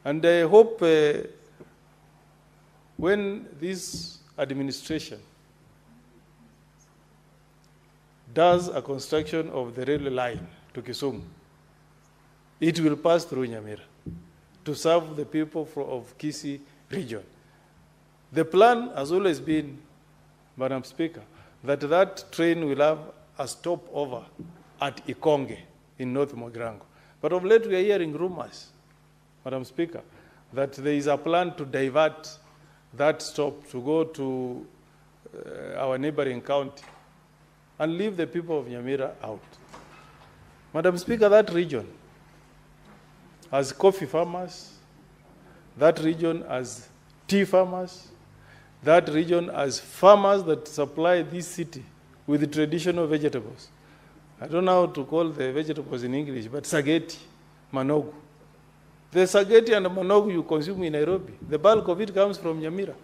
S6: And I hope when this administration does a construction of the railway line to Kisumu, it will pass through Nyamira to serve the people of Kisii region. The plan has always been, Madam Speaker, that train will have a stopover at Ikonge in North Mogrango. But of late we are hearing rumors, Madam Speaker, that there is a plan to divert that stop to go to our neighboring county and leave the people of Nyamira out. Madam Speaker, that region has coffee farmers, that region has tea farmers, that region has farmers that supply this city with traditional vegetables. I don't know how to call the vegetables in English, but sageti, manogu. The sageti and manogu you consume in Nairobi, the bulk of it comes from Nyamira,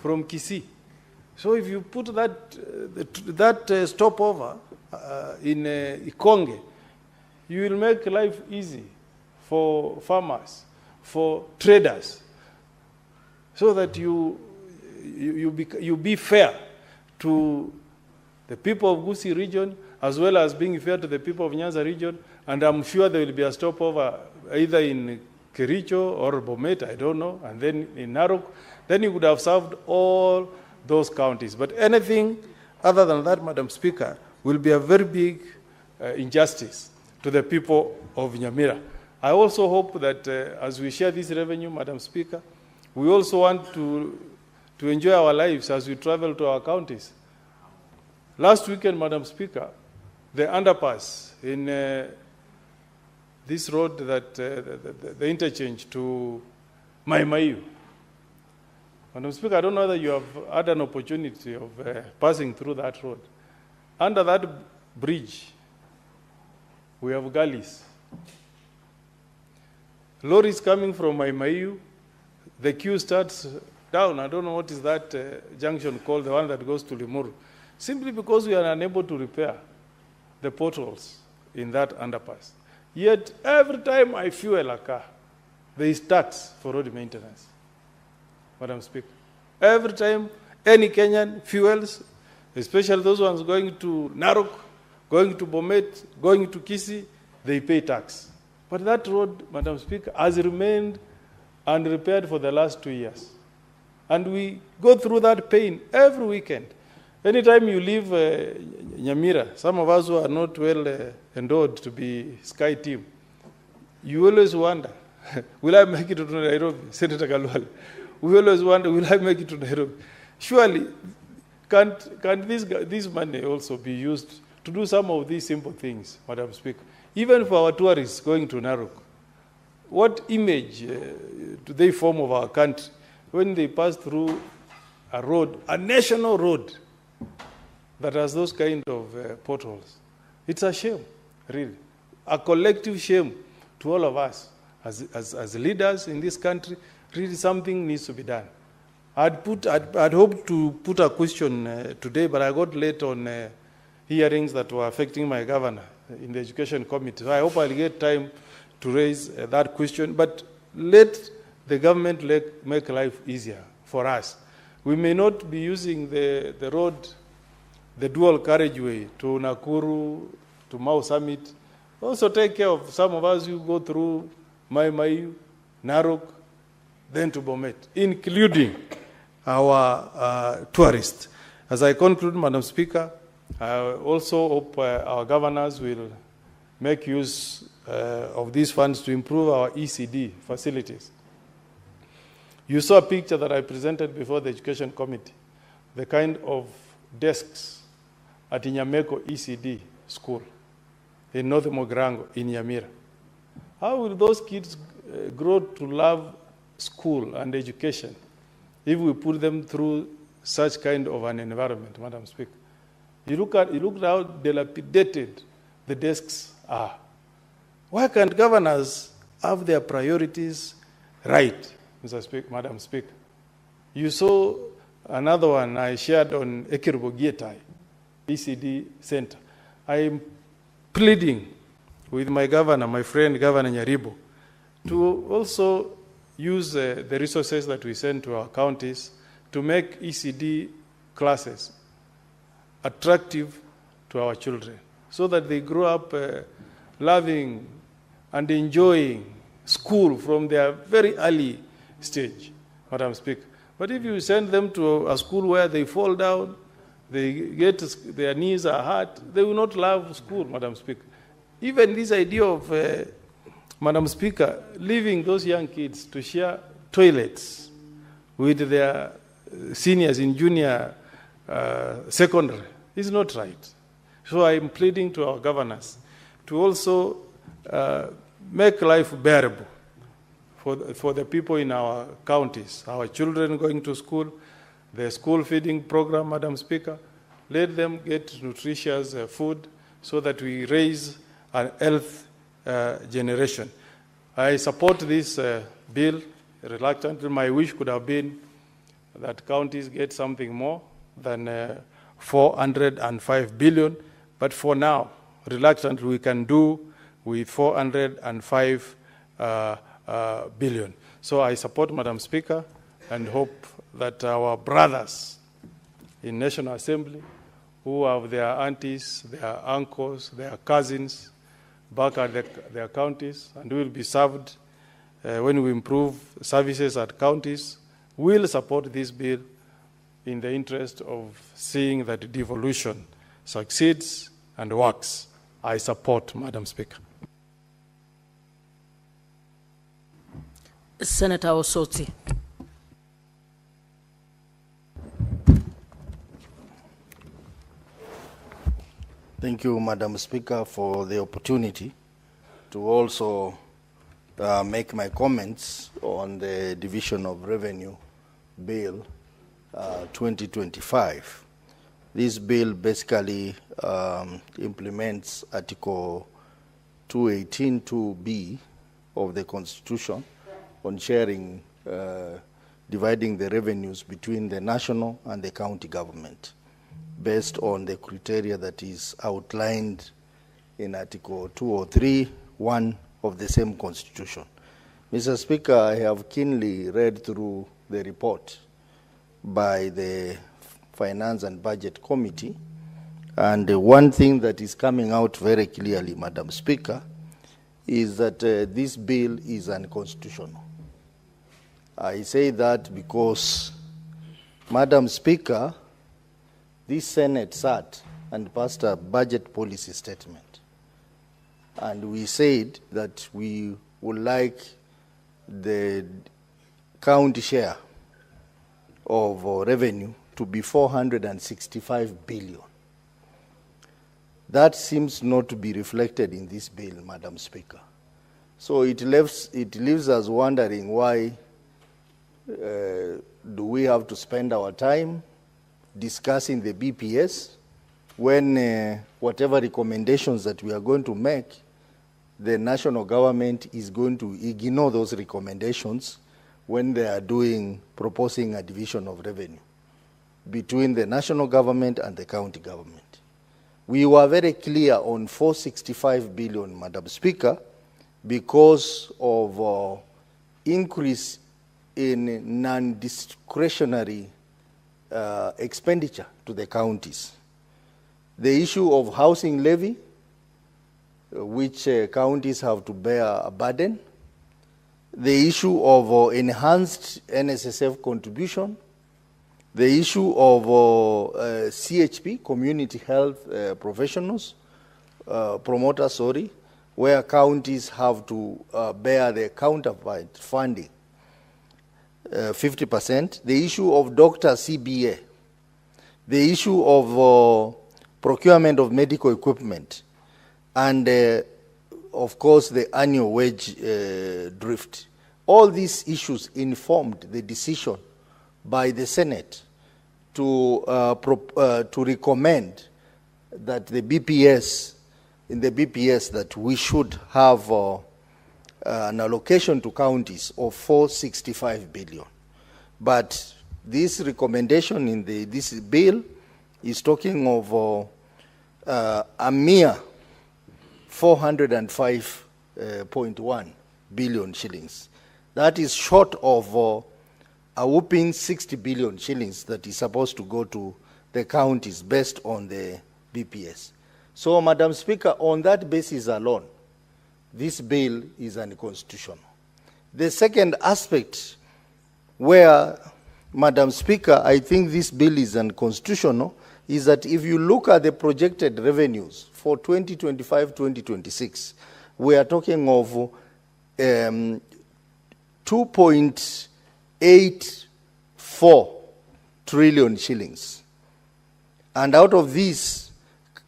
S6: from Kisii. So if you put that stopover in Ikonge, you will make life easy for farmers, for traders, so that you be fair to the people of Gusii region, as well as being fair to the people of Nyanza region. And I'm sure there will be a stopover either in Kericho or Bomet, I don't know, and then in Narok. Then you would have served all those counties. But anything other than that, Madam Speaker, will be a very big injustice to the people of Nyamira. I also hope that as we share this revenue, Madam Speaker, we also want to enjoy our lives as we travel to our counties. Last weekend, Madam Speaker, the underpass in this road, that the interchange to Maimayu. Madam Speaker, I don't know whether you have had an opportunity of passing through that road. Under that bridge, we have gullies. Lorries coming from Maimayu, the queue starts down. I don't know what is that junction called, the one that goes to Limuru. Simply because we are unable to repair the potholes in that underpass. Yet, every time I fuel a car, there is tax for road maintenance. Madam Speaker. Every time any Kenyan fuels, especially those ones going to Narok, going to Bomet, going to Kisii, they pay tax. But that road, Madam Speaker, has remained unrepaired for the last 2 years. And we go through that pain every weekend. Anytime you leave Nyamira, some of us who are not well endowed to be Sky Team, you always wonder, will I make it to Nairobi? Senator Kalwale. We always wonder, will I make it to Nairobi? Surely, can't this money also be used to do some of these simple things, Madam Speaker? Even for our tourists going to Narok, what image do they form of our country when they pass through a road, a national road, that has those kind of potholes? It's a shame, really. A collective shame to all of us as leaders in this country. Really, something needs to be done. I'd hoped to put a question today, but I got late on hearings that were affecting my governor in the Education Committee. So I hope I'll get time to raise that question. But let the government make life easier for us. We may not be using the road, the dual carriageway to Nakuru, to Mau Summit. Also take care of some of us who go through Maimayu, Narok, then to Bomet, including our tourists. As I conclude, Madam Speaker, I also hope our governors will make use of these funds to improve our ECD facilities. You saw a picture that I presented before the Education Committee, the kind of desks at Nyameko ECD school in North Mogrango in Nyamira. How will those kids grow to love school and education if we put them through such kind of an environment, Madam Speaker? You look how dilapidated the desks are. Why can't governors have their priorities right, Madam Speaker? You saw another one I shared on Ekiribogietai, ECD Center. I am pleading with my governor, my friend Governor Nyaribo, to also use the resources that we send to our counties to make ECD classes attractive to our children so that they grow up loving and enjoying school from their very early stage, Madam Speaker. But if you send them to a school where they fall down, their knees are hurt, they will not love school, Madam Speaker. Even this idea of, Madam Speaker, leaving those young kids to share toilets with their seniors in junior secondary is not right. So I'm pleading to our governors to also make life bearable for the people in our counties, our children going to school, the school feeding program, Madam Speaker. Let them get nutritious food so that we raise a health generation. I support this bill reluctantly. My wish could have been that counties get something more than 405 billion, but for now, reluctantly, we can do with 405 billion. So I support, Madam Speaker, and hope that our brothers in National Assembly who have their aunties, their uncles, their cousins back at their counties and will be served when we improve services at counties, will support this bill in the interest of seeing that devolution succeeds and works. I support, Madam Speaker.
S4: Senator Osoti.
S8: Thank you, Madam Speaker, for the opportunity to also make my comments on the Division of Revenue Bill 2025. This bill basically implements Article 218(2)(b) of the Constitution on sharing, dividing the revenues between the national and the county government, based on the criteria that is outlined in Article 203(1) of the same Constitution. Mr. Speaker, I have keenly read through the report by the Finance and Budget Committee, and one thing that is coming out very clearly, Madam Speaker, is that this bill is unconstitutional. I say that because, Madam Speaker, this Senate sat and passed a budget policy statement. And we said that we would like the county share of revenue to be 465 billion. That seems not to be reflected in this bill, Madam Speaker. So it leaves us wondering why do we have to spend our time discussing the BPS when whatever recommendations that we are going to make, the national government is going to ignore those recommendations when they are proposing a division of revenue between the national government and the county government. We were very clear on 465 billion, Madam Speaker, because of increase in non-discretionary expenditure to the counties. The issue of housing levy, which counties have to bear a burden. The issue of enhanced NSSF contribution. The issue of CHP, community health professionals, promoters, where counties have to bear the counterpart funding. 50%, the issue of doctor CBA, the issue of procurement of medical equipment, and of course the annual wage drift. All these issues informed the decision by the Senate to recommend that the BPS, in the BPS, that we should have an allocation to counties of 465 billion. But this recommendation in this bill is talking of a mere 405.1 billion shillings. That is short of a whopping 60 billion shillings that is supposed to go to the counties based on the BPS. So, Madam Speaker, on that basis alone, this bill is unconstitutional. The second aspect where, Madam Speaker, I think this bill is unconstitutional is that if you look at the projected revenues for 2025-2026, we are talking of 2.84 trillion shillings. And out of this,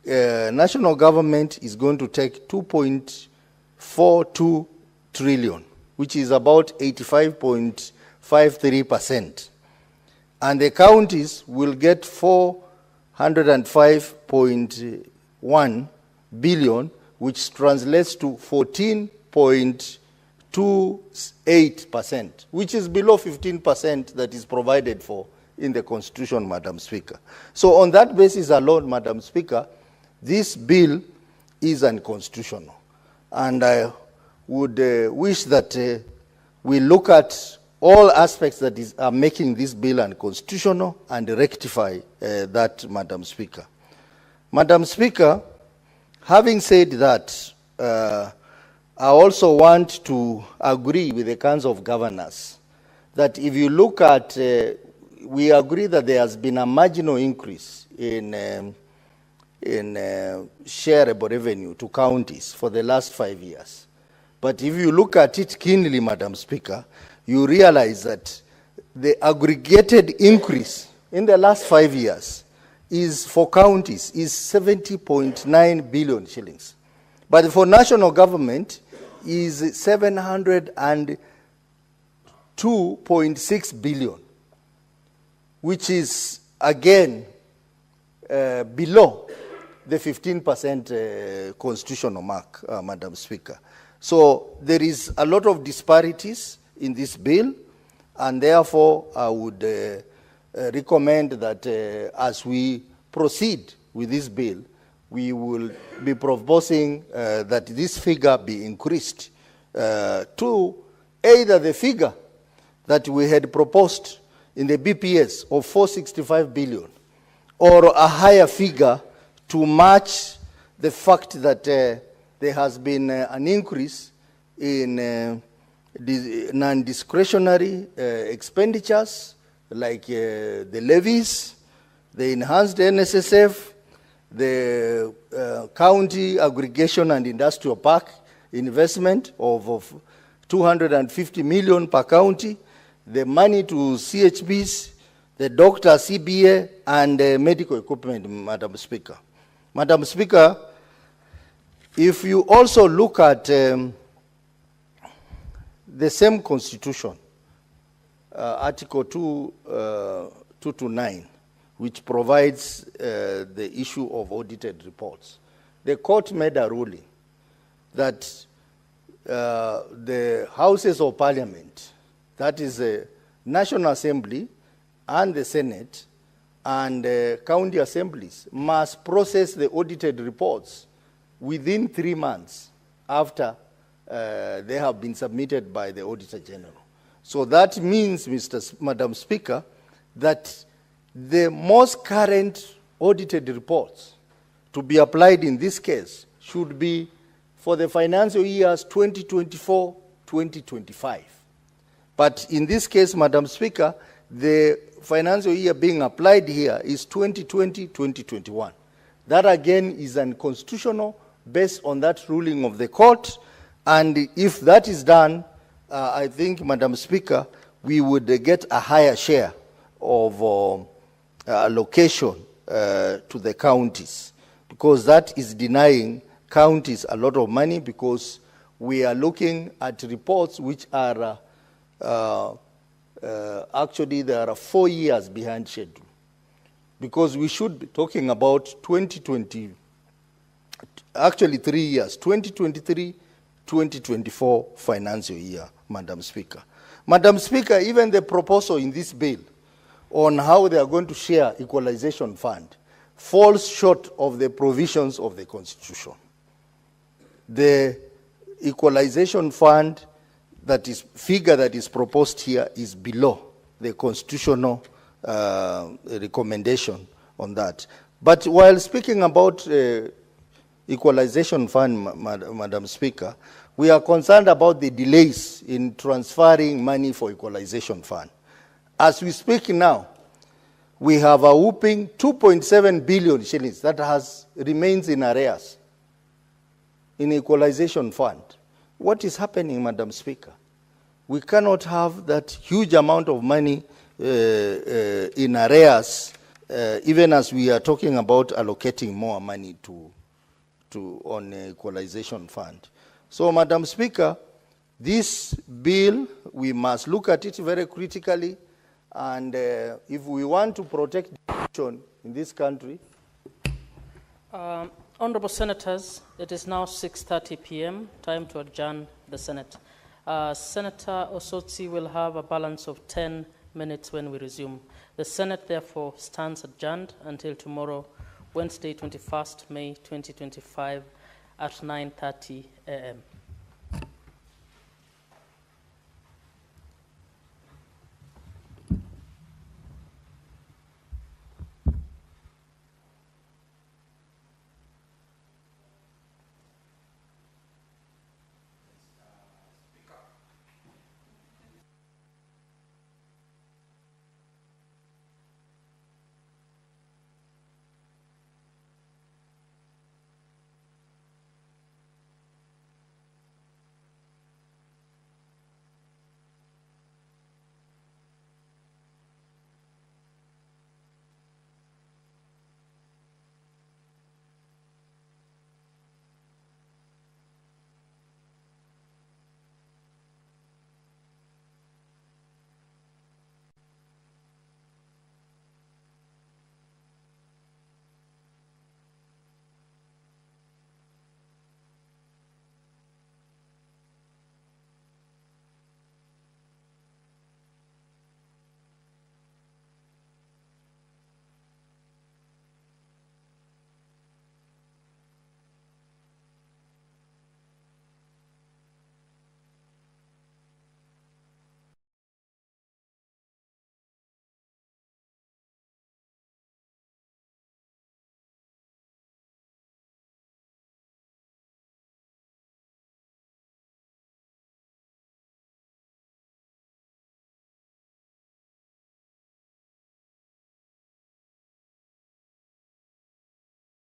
S8: national government is going to take 2.42 trillion, which is about 85.53%. And the counties will get 405.1 billion, which translates to 14.28%, which is below 15% that is provided for in the Constitution, Madam Speaker. So on that basis alone, Madam Speaker, this bill is unconstitutional. And I would wish that we look at all aspects that are making this bill unconstitutional and rectify that, Madam Speaker. Madam Speaker, having said that, I also want to agree with the Council of Governors that if you look at, we agree that there has been a marginal increase in shareable revenue to counties for the last 5 years. But if you look at it keenly, Madam Speaker, you realize that the aggregated increase in the last 5 years is for counties is 70.9 billion shillings. But for national government is 702.6 billion, which is again below the 15% constitutional mark, Madam Speaker. So there is a lot of disparities in this bill, and therefore I would recommend that as we proceed with this bill, we will be proposing that this figure be increased to either the figure that we had proposed in the BPS of 465 billion, or a higher figure to match the fact that there has been an increase in non-discretionary expenditures like the levies, the enhanced NSSF, the county aggregation and industrial park investment of 250 million per county, the money to CHBs, the doctor, CBA, and medical equipment, Madam Speaker. Madam Speaker, if you also look at the same constitution, Article 229, which provides the issue of audited reports, the court made a ruling that the houses of parliament, that is the National Assembly and the Senate and county assemblies, must process the audited reports within 3 months after they have been submitted by the Auditor General. So that means, Madam Speaker, that the most current audited reports to be applied in this case should be for the financial years 2024-2025. But in this case, Madam Speaker, the financial year being applied here is 2020-2021. That again is unconstitutional based on that ruling of the court, and if that is done, I think, Madam Speaker, we would get a higher share of allocation to the counties, because that is denying counties a lot of money, because we are looking at reports which are actually there are 4 years behind schedule, because we should be talking about 2020, actually 3 years, 2023-2024 financial year, Madam Speaker. Madam Speaker, even the proposal in this bill on how they are going to share equalization fund falls short of the provisions of the Constitution. The equalization fund figure that is proposed here is below the constitutional recommendation on that. But while speaking about equalization fund, Madam Speaker, we are concerned about the delays in transferring money for equalization fund. As we speak now, we have a whooping 2.7 billion shillings that remains in arrears in equalization fund. What is happening, Madam Speaker? We cannot have that huge amount of money in arrears, even as we are talking about allocating more money on equalization fund. So, Madam Speaker, this bill, we must look at it very critically, and if we want to protect the nation in this country.
S4: Honorable Senators, it is now 6:30 p.m., time to adjourn the Senate. Senator Osotsi will have a balance of 10 minutes when we resume. The Senate, therefore, stands adjourned until tomorrow, Wednesday, 21st May 2025 at 9:30 a.m.